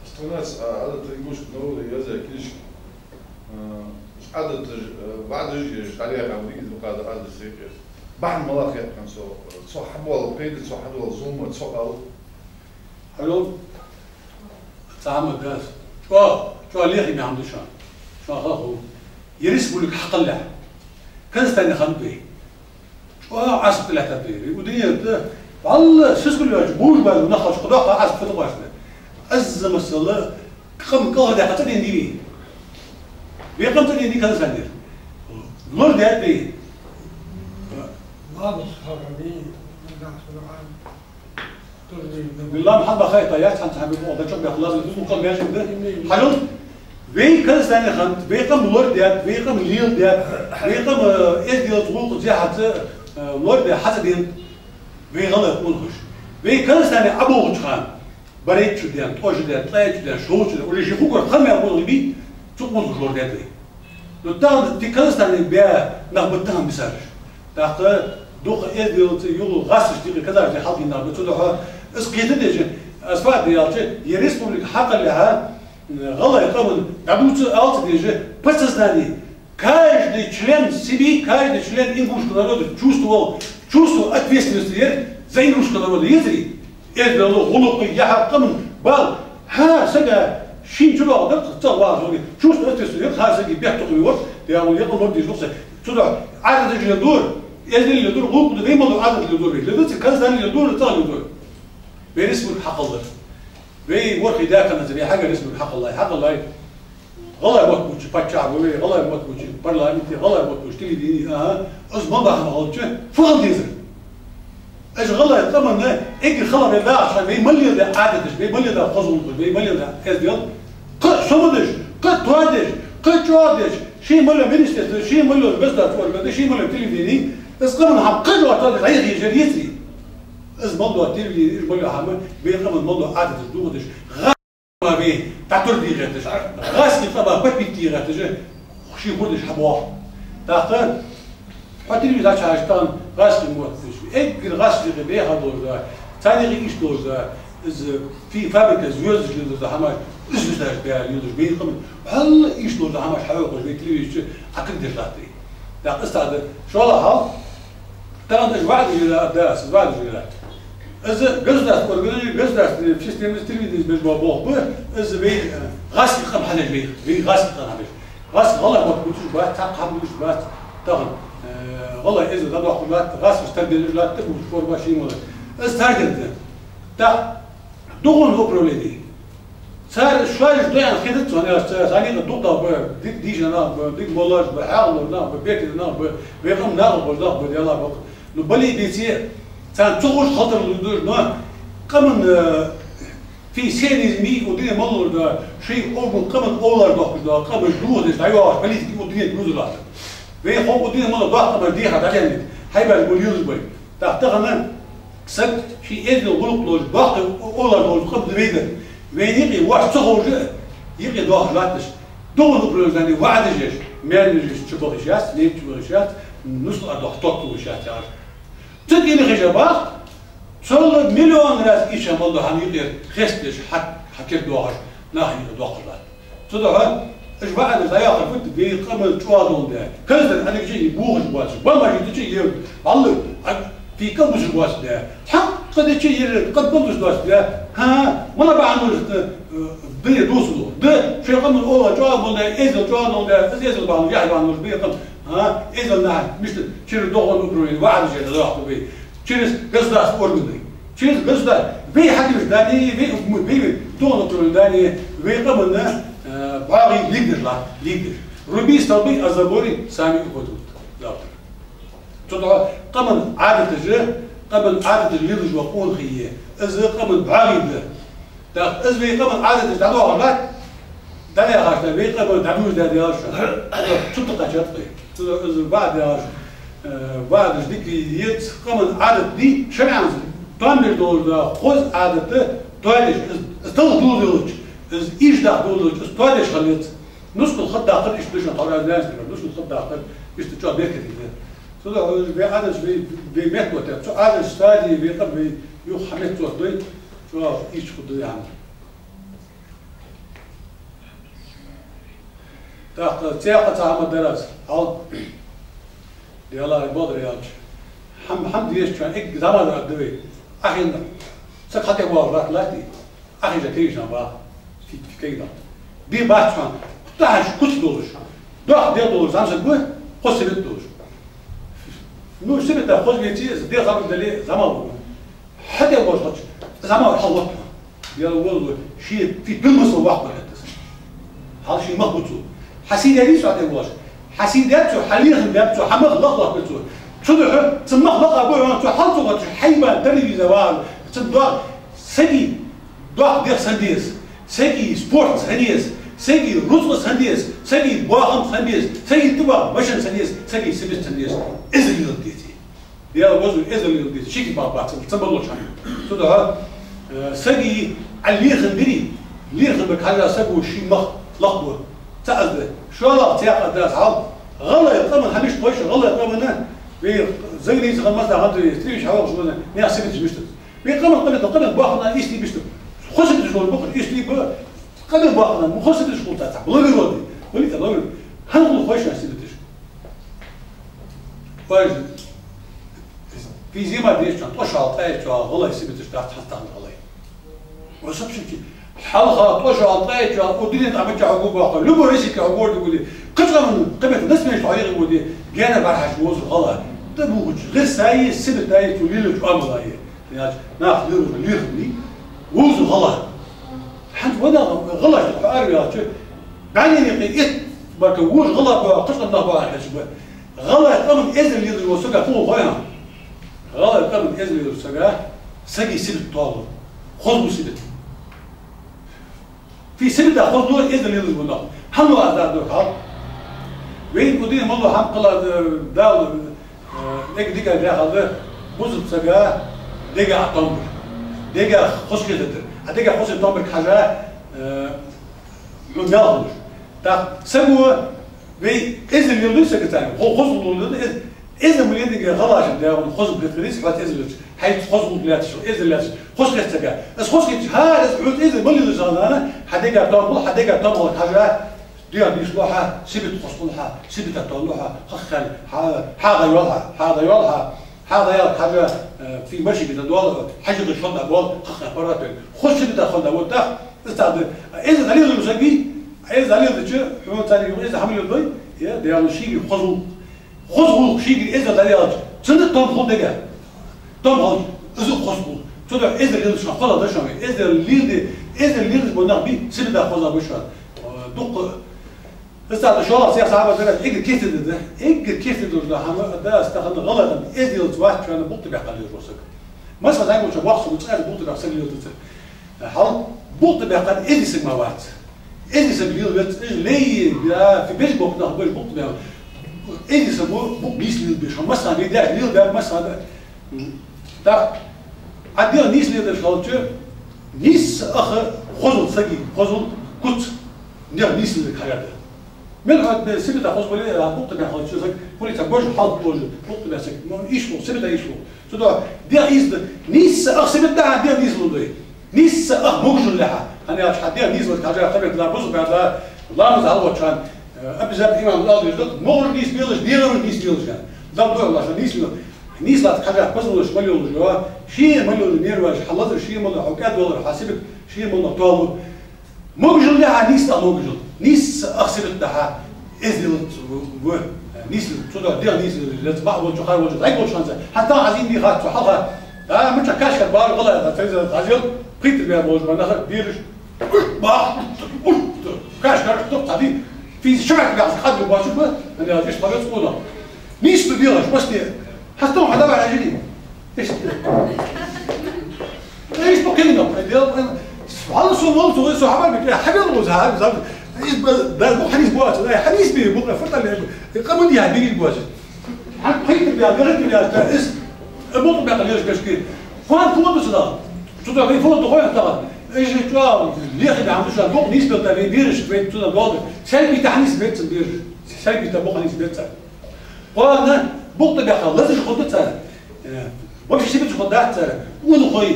استوناس عدد تريبوش نور يزا كلش عدد بعد يجي عليها عمري إذا قاعد عدد سيكر بعد ملاك كان صح حبوا القيد صح حبوا الزوم صح حلو تعمل جاز شو اللي ما عنده شان شو هو يرسم لك حق الله كان استنى خنبي شو عصب ثلاثة بيري ودنيا والله شو تقول له جبول بال نخش قداقة عصب في طباشنا أزم الصلاة خم كهذا حتى يندي بيقوم تدي يندي كذا سندير نور ده بي ما بصحابي بالله محبة خيطة يا أنت حبيب الله شو بيخلص المقام ماشي ده حلو بي كذا سنة خنت بيقوم نور ده بيقوم ليل ده بيقوم إيه دي طبوق زي حتى نور ده حتى دي بيغلط ونخش بي كذا سنة أبو خان بريت شو ده توش ده طلعت ده شو ده ولا شيء فوق خم يا أبو غبي شو مون نور ده لو تاخد دي كذا سنة بيا نخبطهم بسرج تاخد دوق إيه يقولوا غاسش دي كذا في حاطين نار بتقولوا اسقيت ديجي اسفاد ديالتي يرسموا لك حق لها غلا يقوم عبوت الت ديجي بتزناني كاج دي член سيبي كاج دي член ингушского народа чувствовал ответственность за ингушского народа يدري إيه ده غلق يحكم بل ها سجى شين جوا ده تواصل чувствовал ответственность ها سجى بيحتق الوقت ده يقوم بدي نص تدع عدد الدور اللي يدور غلق ده ما عدد اللي يدور اللي كان ثاني يدور الثاني يدور بين اسمه حق الله بين ورخي ده كان زي حاجه اسمه حق الله حق الله غلا يموت بوش باتشعب ولا غلا يموت بوش برلمانتي غلا يموت بوش تيجي دي از ما بقى غلطش فضل ديزر ايش غلا يطمن اجي خلق الله عشان بيملي ده عادتش بيملي ده قزم بيملي ده ازدياد قد صمدش قد توادش قد توادش شيء ملا مينستر شيء ملا بس ده فور شيء ملا تلفزيوني بس كمان حقد وقت غير يجري از موضوع تيجي يقول حمل بيقوم الموضوع عادة الدودش غاس بيه تعتر دي غتش غاس كتابة بتبتي غتش خشي بودش حبوه تاخد حتى اللي ذاك عشان غاس الموتش اجر غاس اللي بيه هذول ذا ثاني غيش دول ذا از في فابريكا زوز اللي ذا حماش از مش بيه يدش بيقوم هل ايش دول ذا حماش حيوق بيت ليش اكل دلاتي دا استعد شو الله حال تاخد بعد الى الدرس بعد الى إذا قصدت أورجانيك قصدت في سيستم تلفزيون بالبابوه إذا بي غاس يقام حاجة بي غاس يقام حاجة غاس والله ما تقولش بات تقام مش بات تغن والله إذا ده واحد بات غاس مستقبل لا تبغى فور باشين ولا استعجلت تا دون هو بروليدي صار شوية ضيع خدت أنا ثاني الضغطة ديك جنا ديك بولاج بحاول نا ببيت نا بيقوم نا بولاج يلا بق نبلي بيتي كان تغوش خاطر الدور نا كمان في سيريز مي ودي مالور ده شيء أول كمان أولر ده كمان جود أيوة بلي تجيب ودي جود لا بين هو ودي مالور ده كمان دي هذا يعني هيبقى البوليوز بي تحتها سبت شيء إذا غلط لوج باقي أولر لوج قبل بيده وين يقي واحد تغوج يقي ده لاتش دون بروزاني واحد جيش مال جيش تبغيشات ليه تبغيشات نص أرض خطط وشات يعني تدي لي خجبات صار مليون راس إيش مالله هنيقي خستش حكيت دوار ناحية دوقلات صدقها إيش بعد لا يأخذ فت بيقبل شوادون ده كذا أنا جي بوخ جواز وما جيت شيء والله في كم مش جواز ده حق قد شيء قد بلش جواز ده ها ولا بعمل بيه دوسلو ده شيء قبل أول جواب ولا إذا جواب ولا إذا بعمل جاهل بعمل بيه قبل ها إذا نحن مش شيء دوغل أبروي واحد شيء راح بيه شيء قصده أورجني شيء قصده بيه حكي مش داني بيه دوغل أبروي داني بيه قبلنا باقي ليدر ربيس تربي أزبوري سامي أخوتوت لا تطلع قبل عادة الجه قبل عادة الليدر وقول خيه إذا قبل باقي ده ده إذا قبل عادة التعدوا عملات ده يا خاطر بيه قبل تعدوش ده دياش شو تقاشات إذا بعد ذيك يد قبل عادة دي شمعان تعمل دور ده خذ عادة توالش استوى دولوش إذا إيش ده دولوش استوالش خليت نسخ الخط داخل إيش ليش نطلع الناس نسخ الخط داخل إيش تجوا بيركت كده سودا بعادة بميت وتر شو عادة ستادي بيقبل يو حميت وتر شو إيش خد يعني تاخذ سياقة عام الدراسة أو يلا يبادر يا حمد يش كان إك زمان الدوي أخينا سكحت يبغى راح لاتي أخي جتيجنا بقى في كيدا دي باتشان تاش كوش دوش ده دوش زمان سبوه خش بيت دوش نو سبت ده خش بيتي دي زمان دلي زمان حد يبغى خش زمان حلوت يلا والله شيء في بلمس واحد هذا شيء مخبوط حسيد هذي شو عتبواش حسيدات شو حليهم لابتو حمق لغلق بتو شو ده تسمح لغة بوه شو حلتوا حيبان تري زوال تدوار سجي دوار دير سنديس سجي سبورت سنديس سجي روتلس سنديس سجي بواهم سنديس سجي تبا مشن سنديس سجي سبت سنديس إزلي لديتي يا وزن إزلي لديتي شيكي بابات تسمبلوش هم شو ده سجي عليه خندري ليه خبك هلا سجوا شيء مخ لقبه تأذى شو الله تياق الناس عم غلا يطمن همش طويش غلا يطمنه زي ليش غمضت عنده يستريش حوار شو ده نيا سبت بيشتغل بيقمن قبل باخنا يستي بيشتغل خش الشغل بكره يستي قبل باخنا مو خش الشغل تاعك بلا يرودي ولي تلوي هنقول خوش سبتش فايز في زي ما ديش كان طش على طايش غلا يسبتش تحت حتى غلا وصبش حلقة توجه عطايت وديني تعمل عقوبة واقع لو بريسك عقوبة يقولي قطعة من قيمة الناس من الشعير يقولي جانا برحش موز غلا تبوج غير ساي السبت تاي توليل جو أمر هاي يعني ناخذ لير لي وز غلا حد ولا غلا الحوار يا شو بعدين يقيت بركوج غلا قطعة نهبة حسبة غلا قبل إذن اللي يوصلها فوق غاية غلا قبل إذن اللي يوصلها سجي سبت طالب خذ سبت في سبدة خذ دور إذن يلزم بالله حنو أعداد دور حال وين قدين مالله حم قلا دال ليك ديجا داخل بوزب سجا ديجا عطامر ديجا خش كده ديجا خش عطامر حاجة من ياخذ تا سموا في إذن يلزم سكتان هو خذ دور إذن من يديك غلاش ده خذ بتريس حتى إذن حيث خذ بلاتش إذن لاتش خش كده بس خش كده هذا عود إذن مالي اللي أنا حديقة طابل حديقة طابل حاجة دي بيصلحها سبت خصلها سبت طلوها خخل حاجة يولها هذا يا حاجة في مشي بتدوال حاجة الشنطة أبوال خخ أخبارات خش بده خلنا وده استعد إذا دليل المسجي إذا دليل الشيء هو تاني إذا حمل الضي يا ده يعني شيء خذوا شيء إذا دليل سنة توم خذ دقة توم خذ إذا خذوا تدع إذا اللي شو خلاص ده شو إذا اللي بناء بيه سنة خذها بشر دق استعد شو الله صعبة ده إجر كيف ده إجر كيف ده استخدم غلطا إذا الواحد كان بطل بيحقل الرسك مثلا زي ما شو واحد وتسأل بطل بيحصل لي حال بطل بيحقل إذا سماوات إذا سميل بيت ليه في بيسبوك نخبر بطل بيحقل إذا سموه بوك بيس ليل بيش مثلا بيدعي ليل ده مثلا ده عندنا نيس ليل ده شغلته نيس آخر خذوا ثقي خذوا كت نير نيس ليل كهذا من هاد سبت أخذ بالي بطل بيحقل شو ثقي كل تبوج حال بوج بطل بيحقل ما يشوف سبت يشوف شو ده ده إيز نيس آخر سبت ده عندنا نيس لودي نيس آخر موجود لها أنا أشحديها نيس وكذا قبل لا بوز بعد لا مزعل وكان أبزاب إيمان الله يجد مغر نيس بيلش ديرو نيس بيلش يعني ده بدو الله عشان نيس لا تحاجة بس ولا شمال ولا جوا شيء مليون نير ولا حلط شيء ملا حكاد ولا حاسبك شيء ملا طاول موجود لها نيس موجود نيس أخسرت لها إذن نيس صدق دير نيس لتبع وجهها وجه أي وجه شانزة حتى عايزين دي خاطر حلقة مش كاش كبار غلا تريز عزيل قيت بيا وجه بناخد ديرش باخ كاش تقطع دي في شبكة قاعد تخدم باشوفه أنا إيش طريقة تقوله نيش تبيعش بس دي حتى ما حدا على جديد إيش بكلمة سبحان الله سو حبل بكره حاجة الوزها زاد ده مو حديث بواش ده حديث بيه بكره فرط اللي قبل دي هدي بواش حقيقة بيا غير بيا إس الموضوع بيقليش كشكل فان فوق بس ده تقدر في فوق تقول طبعا ايش تقول ليه خد عم تشوف بوق نسبه تاع بيرش بيت تقول الواضح سلبي تاع نسبه بيرش سلبي تاع بوق نسبه وانا بوق بيا خلص خطتها واش سيبت خدات ونخوي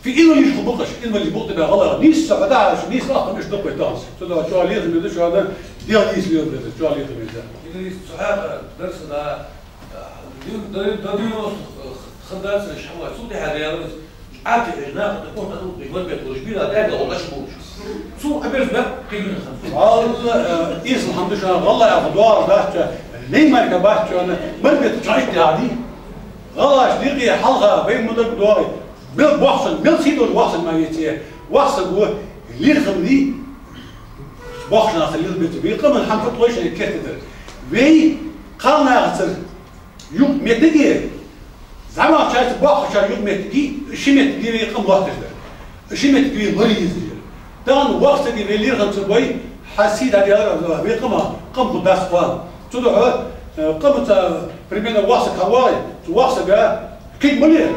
في إنه اللي يخبطش إنه اللي بوق بيا غلط نيس 17 نيس آخر مش دقة تاس تقول شو عليه من شو هذا ديال نيس اليوم شو عليه من ده إذا صحيح درس ده ديو خدات الشحوة صوتي هذا يا رجل عاتق إجناق تكون أنو بيقول بيقولش بيلا ده ولا شبوش سو قبل بقى كيجي والله إيش الحمد لله والله يا خضار ده ليه ما ركبت أنا ما بيتشعش هذه غلاش دقيقة حلقة بين مدة دواري بيل وحصل بيل سيدور وحصل ما يتيه وحصل هو اللي رخم دي وحصل خليه البيت بيقام الحمد لله شيء كتير وي قالنا أكثر يوم متجي زمان شايف باخ شايف يوم متجي شيء متجي بيقام وقت ده شيء متجي مريض دان وقت اللي اللي رخم سبوي حسيت على هذا بيقام قام قداس قوان تدعو قمت بريمينا واسك هواي تواسك كي مليء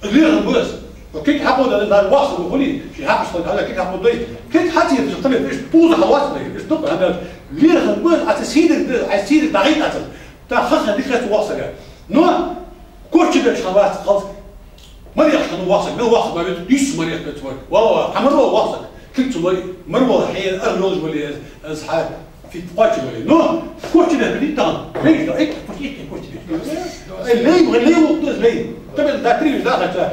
اللي رخم بس وكيك حبوا ده الواسك وخلي شيء حبش هذا كيك حبوا ده كيك حتى يتطلب ايش بوز حواس ده ايش دق هذا اللي رخم بس عتسيد دقيقة أصلا تأخذنا ديك تواسك نوع كل شيء بيشخبات خلاص مريح كانوا واسك ما واسك ما بيت يس مريح كتوك والله حمروا واسك كنت لي مروه حين أغلوج ولا أصحاب في قاتش ولا نوع كل شيء بدي تان ليه إيه كل شيء ليه وقت ليه طبعا دكتور داخل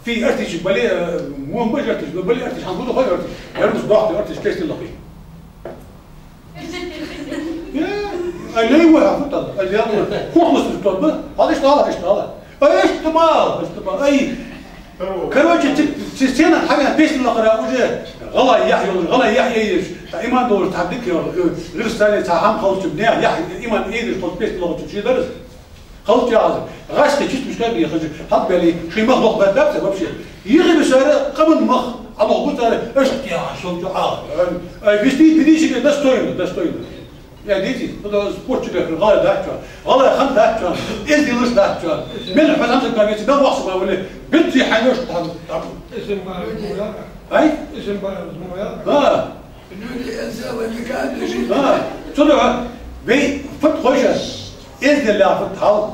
في أرتش بلي مو مش أرتش بلي أرتش هنقوله خير أرتش يرمز ضغط أرتش كيس اللقي ليه وقع فوت اللي يلا كوخ مستطب هذا اشتغل اشتغل أي كروجة تستينا حاجة بيس اللي قرأ وجه غلا يحيى إيمان دور تحديك غير ستاني تاعهم خلص بناء يحيى إيمان إيدي خلص بيس اللي قرأ شيء درس خلص يا عازم غاشت كيس مش كان بيخرج حط بالي شيء مخلوق بدأت بمشي يغي بسعر قبل مخ الله قلت له إيش يا شو جعان بيستي بديش دستوين يعني ديتي هذا سبورت كده في الغاية ده غاية خم ده إيش دي ليش ده من الحزام الكبير ده وصل ما ولا بنتي حيوش اسم مويا أي اسم مويا اللي كان طلع بي فت خوشة إيش اللي عفت حال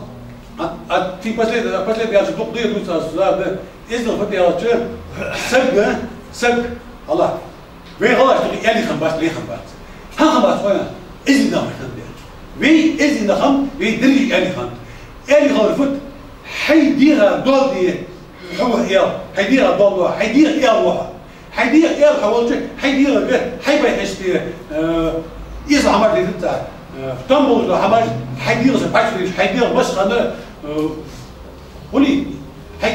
في بس بيعرف تقضي دوس هذا إيش اللي فت يا رجال سب الله بي غلاش يعني خمبات ليه خمبات ها خمبات وين إذن دام وي إزي نخم وي دري ألي خان ألي خان رفت حيديها دول دي هو إيال حيديها دول واحد حيديها إيال واحد حيديها إيال حوالي حيديها به حيبي حشتي إذا عمر دي تتا تموز عمر حيديها سبعش حيديها بس خنا ولي حي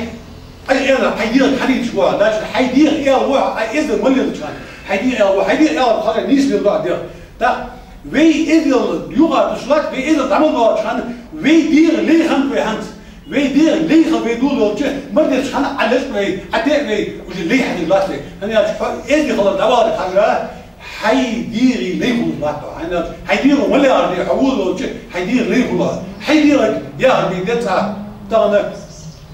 أي إيال حيديها حديد شوى لكن حيديها إيال واحد إذا مليون كان حيديها إيال واحد حيديها إيال خلاص نيس بيضع ده تا وي إذا يوغا تشلات وي إذا تعمل ده كان وي دير ليه خن في هنت وي دير ليه خن في دول وجه ما دير كان على شوي حتى وي وش ليه حدي لاتلي أنا إذا خلاص دوار حاجة حيدير ليه خلاص أنا حيدير ولا يعرف حول وجه حيدير ليه خلاص حيدير يا ربي دتها تانا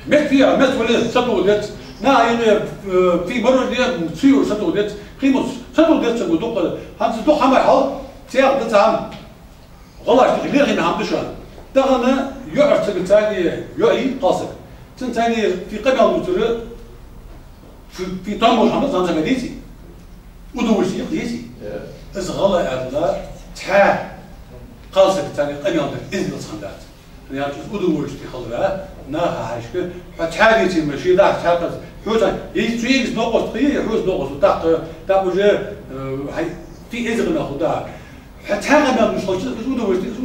مت فيها مت ولا سبوا دت نا يعني في مرة دي تصير سبوا دت قيمة سبوا دت سبوا دق هنس دق حمر حال تيار دتهم والله تغيير هنا عم بشان تانا يعرف تاني يعي قاصد تاني في قبل المتر في طعم محمد زان زمديتي ودور شيء قيسي إذا غلا أدلا تها قاصد تاني قبل إذن الصندات يعني ودور شيء خلها ناها هاشك فتحالي ماشي لا تحقق حوزة يجيك نقص قية حوز نقص وتاق تابوجة في إذن ناخدها حتى ما مش خلص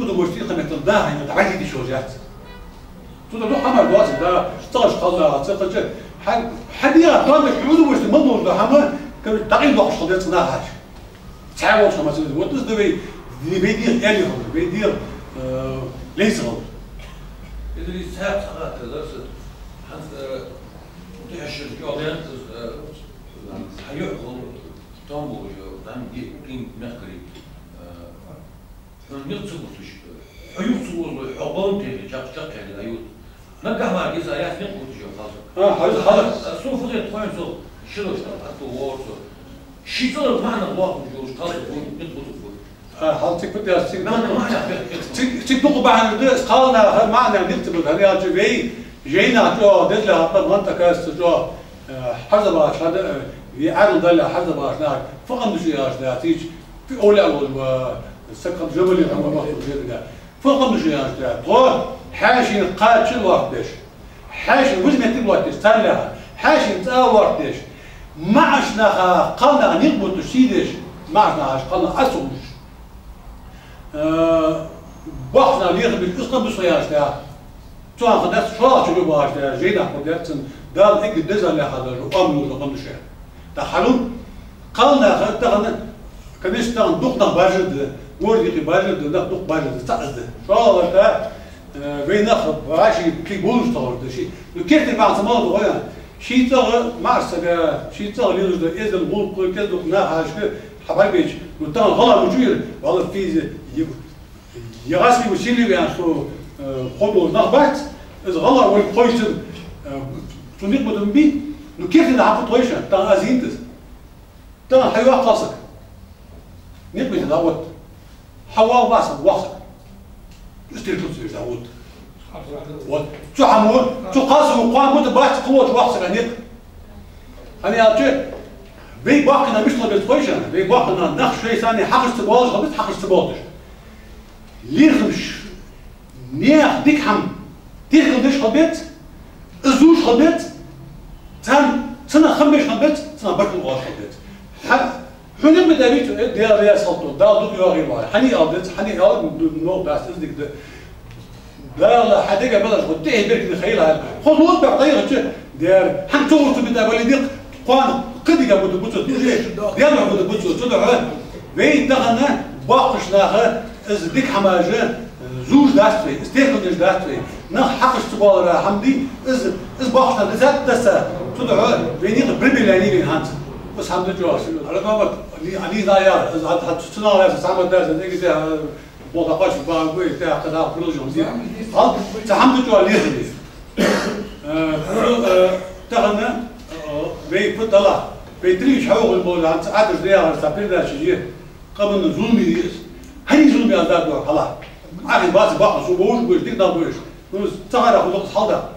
ودور شيء قمة الداها يعني تعدي دي شوجات تقول له حمر واصل ده اشتغل خلاص اشتغل حديقة طالع ودور شيء منور ده حمر كان تعيد وقت خلص ناها تعاون شو مثلا وتنس ده بيدير آلي هو بيدير ليس هو إذا يسحب ساعات درس حتى متيح الشركة أولياء حيحكم تامبو وتعمل كين مخري نقصد حيوصل حقون تبي جاك يعني أيود نرجع مع جزء آيات نقول تجي خلاص هذا سوف غير طبعا سوف شلون حتى وورث شيء صار معنى الله وجوز خلاص نقول حالتك بدي أستيقظ تقطع عن ده قالنا معنى نكتب هذه الجبهة جينا جو دلها طب منطقة استجوا حرز باش هذا يعرض دلها حرز باش نار فقط شيء هذا تيج في أول السكن جبل يعمل وقت غير فقط شيء هذا طول حاشي قاتل وقتش حاشي وزن تبغى تستنى حاشي تاوردش ما عشنا قالنا نقبض تسيدش ما عشنا قالنا أسوش وقتنا اللي يخدم القصة بصياش ده تو عن خدات شراء شو باش ده جينا خداتن دال إك الدزا اللي هذا رقم ورقم الشيء تحلون قالنا خدتنا كنيش تان دقنا باجد وردي في باجد دق باجد تعزد شراء ده بين نخب عاشي كي بولش تغرد شيء كيف تبع زمان ويا شيء تغ معسكر شيء تغ اللي يرد إذا الغول كذا دقنا عاش حبايبيش نتان غلا مجير والله في يغاسلي وسيلي يعني شو خدوا نخبات إذا غلا والقيس تنيق بدن بي نو كيف نعرف طويشة تان أزينتس تان حيوان قاصك نبي تداوت حواء واسع واسع استيرتو سير داوت شو عمود شو قاسم وقام متبات قوة واسع يعني أنا أجي بي باقنا مش طلبت طويشة بي باقنا نخ شيء ثاني حق استقبال خبز حق استقبالش ليخمش نيخ ديك حم تيخل ديش خبيت ازوش خبيت تان سنة خمش خبيت سنة بركل غاش خبيت حنين بدابيت ديال رياس خلطو دا دوك يواغي واي حني قابلت حني قابلت نو باس ازدك دا حديقة بلاش غديه برك نخيلها خلوط بعطيه ديال حن تورتو بدابالي ديق قوان قديقة بدو بوتو ديال بدو بوتو تدعوه بين دغنا باقش ناخر از ديك حماجة زوج داستري استيقظ داستري نخ حق استقبال حمدي از باقش نزات دسا تدعو بيني بربي لاني بين هانت بس حمد جواس على بابك علي ضايع از حد تصنع على سامة داس ديك ده وضعش باقوي تاع قدام بروجون دي هل تحمد جوا ليه دي تغنى بي فطلع بيتريش حقوق الموضوع عن عدد ديال سابير ده شيء قبل الظلم يديس هني ظلم يا ذاك خلاص عارف باس بقى شو بقول بقول ديك ده بقول نص تغير أخذ نقص حاضر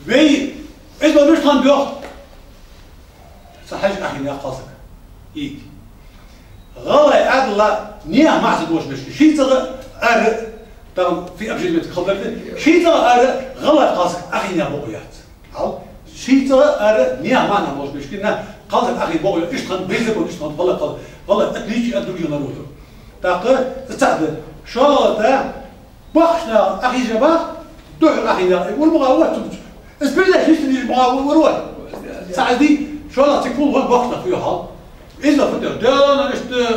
بي إذا مش كان بيأخذ صحيح أخي يا قاصك إيه غلا أدلا نيا ما عسى بوش مش شيء تغ طبعا في أبجد متخلفت شيء ترى غلط قصد أخي يا بقيات هل شيء ترى نيا معنا مش مشكلة قصد أخي بقيات إيش خن بيزك وإيش خن غلط أتليش أدري نروده تاقة تستعد شو تا بخشنا أخي جبا دحر أخي يا والمغاوات اسبلا شيء تيجي مغاوات سعدي شو لا تقول هو بخشنا فيه حال إذا فتح ده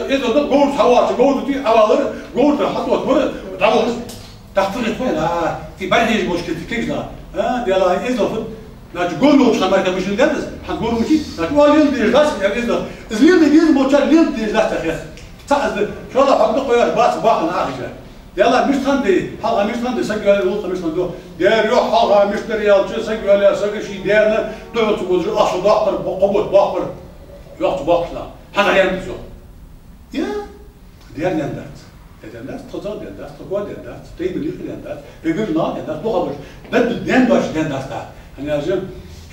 إذا ده جول حوار جول دي حوار جول حطوا تمر تعالوا تحفظ فين في برنامج مشكلة كيف لا دي لا إذا فتح ناج جول لو شامر كمش الجدس حنقول مشي نقول ليل دي جاس يعني إذا ليل دي موتشر ليل دي جاس تخيل تعال شو لا حط قياس باس باقنا آخر يلا مش خندي حلقة مش خندي سجل على الوقت مش خندو دير يروح حلقة مش ريال شو سجل على سجل شيء ديرنا تقول تقول أصل ضاقر بقبض باقر يوقت باقنا هذا يعني شو يا دير نندات الناس تزار نندات تقول نندات تيجي اللي نندات يقول لا نندات بخبر بد ننداش نندات أنا أجل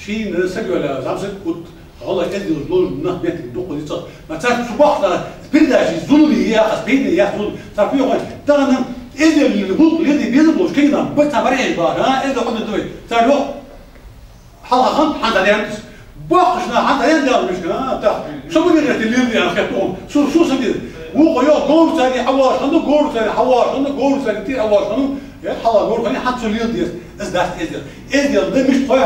شيء نسجل على زمزم قط والله كذي الظلم نه بيت الدقة دي صار ما تعرف شو بحثنا بيرجع شيء ظلم يا أسبيني يا ظلم تعرف يوم ترى إذا اللي بقول اللي بيزبط كذا بتعبرين بار إذا قلنا دوي تعرف حلقة خم حتى اليوم باقشنا حتى اليوم مش تعرف شو بدي اللي يعني خيطهم شو سديد هو يا جور ثاني حواش عنده جور ثاني حواش عنده جور ثاني كتير حواش عنده يا حلا جور ثاني حتى اللي ديس إذا ده مش قوي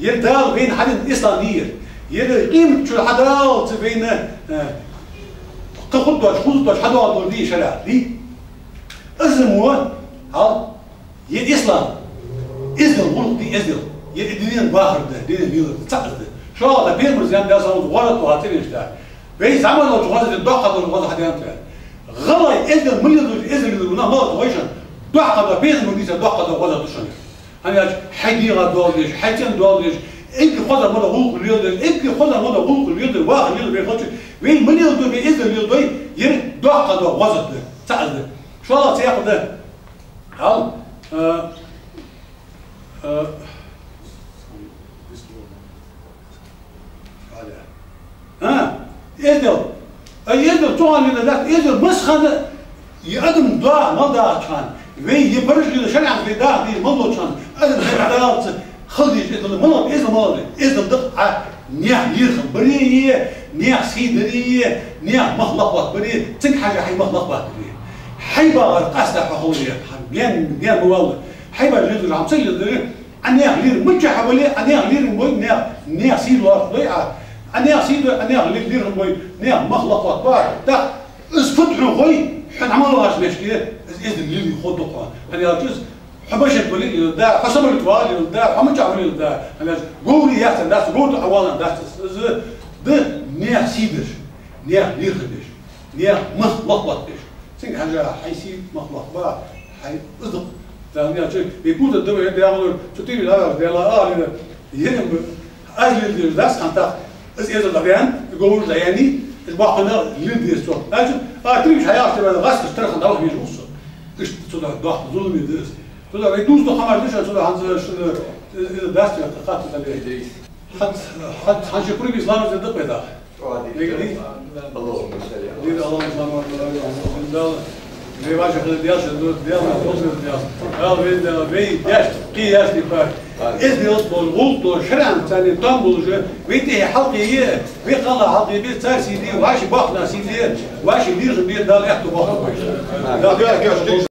يردال بين حد إسلامية قيمة شو الحضارات بين خطوة حضارة دي شرع دي اسمه ها الإسلام إسلام غلط دي إسلام دين باخر ده دين ميل تعرف شو هذا بيرمز زي ده صار غلط وهاتين إشتاع بيس عمل لو جهاز الضغط ولا حد ينتهي غلط إسلام مليون إسلام اللي قلنا ما تويشن ضغط بيرمز مليون ضغط ولا تشني أنا حديقة دولش حتين دولش إنك خذ مرة غلق اليوم إنك خذ مرة غلق اليوم واحد اليوم بيخش وين مليون دول بإذن اليوم دول يرد ضغط وزن تعال شو الله سياخذ ده هل إذا إذا طبعا من ذاك إذا مسخن يقدم ضاع ما ضاع كان وين يبرج لي شرع في ضاع دي ما ضاع كان أدم حدات خلي إذا ما إذا ما إذا دقة نيح يرخم بريه نيح سيدريه نيح مخلقات بريه تك حاجة حي مخلقات بريه حيبة قصدها حقولية بيان موالد حيبة جزء عم تصير دريه أنيح لير مش حواليه أنيح لير موي نيح سيد وارد ضيعة أنيح سيد أنيح لير موي نيح مخلقات بار ده اسفتحوا خوي حن عملوا هاش مشكلة إذا اللي يخوضوا قان أنا جزء حبشت ولي ده حسب التوالي ده حمش عملي ده أنا قولي يا الناس قولوا أولا ده نيح سيدش نيح لير خدش نيح مخلقاتش سين حاجة حيسيب مخلق بقى حي أصدق تاني شيء بيكون الدم يدي يعملوا تطير الهواء ده لا هنا يهم أهل الناس أنت إذا الأبيان يقولوا زياني الباقنا للدي الصوت لكن تريش حياة تبى غسل اشترك عند أول يجوز إيش تقول ضغط ظلم يدرس تقول يدوس ده خمر ليش تقول عن إذا درست يتقاط تلقي حد حنشكرك إسلام زي الدقة ده اللهم صل دير الله سبحانه في واحد خد دياش دور دياش توصل دياش في دياش قياس دفاع إذ يطبل غلط شرعا ثاني تنبل ويتي حلقي في قلة حلقي بيت سار سيدي وعاش باخنا سيدي وعاش بيرغ بيت دال يحتو باخنا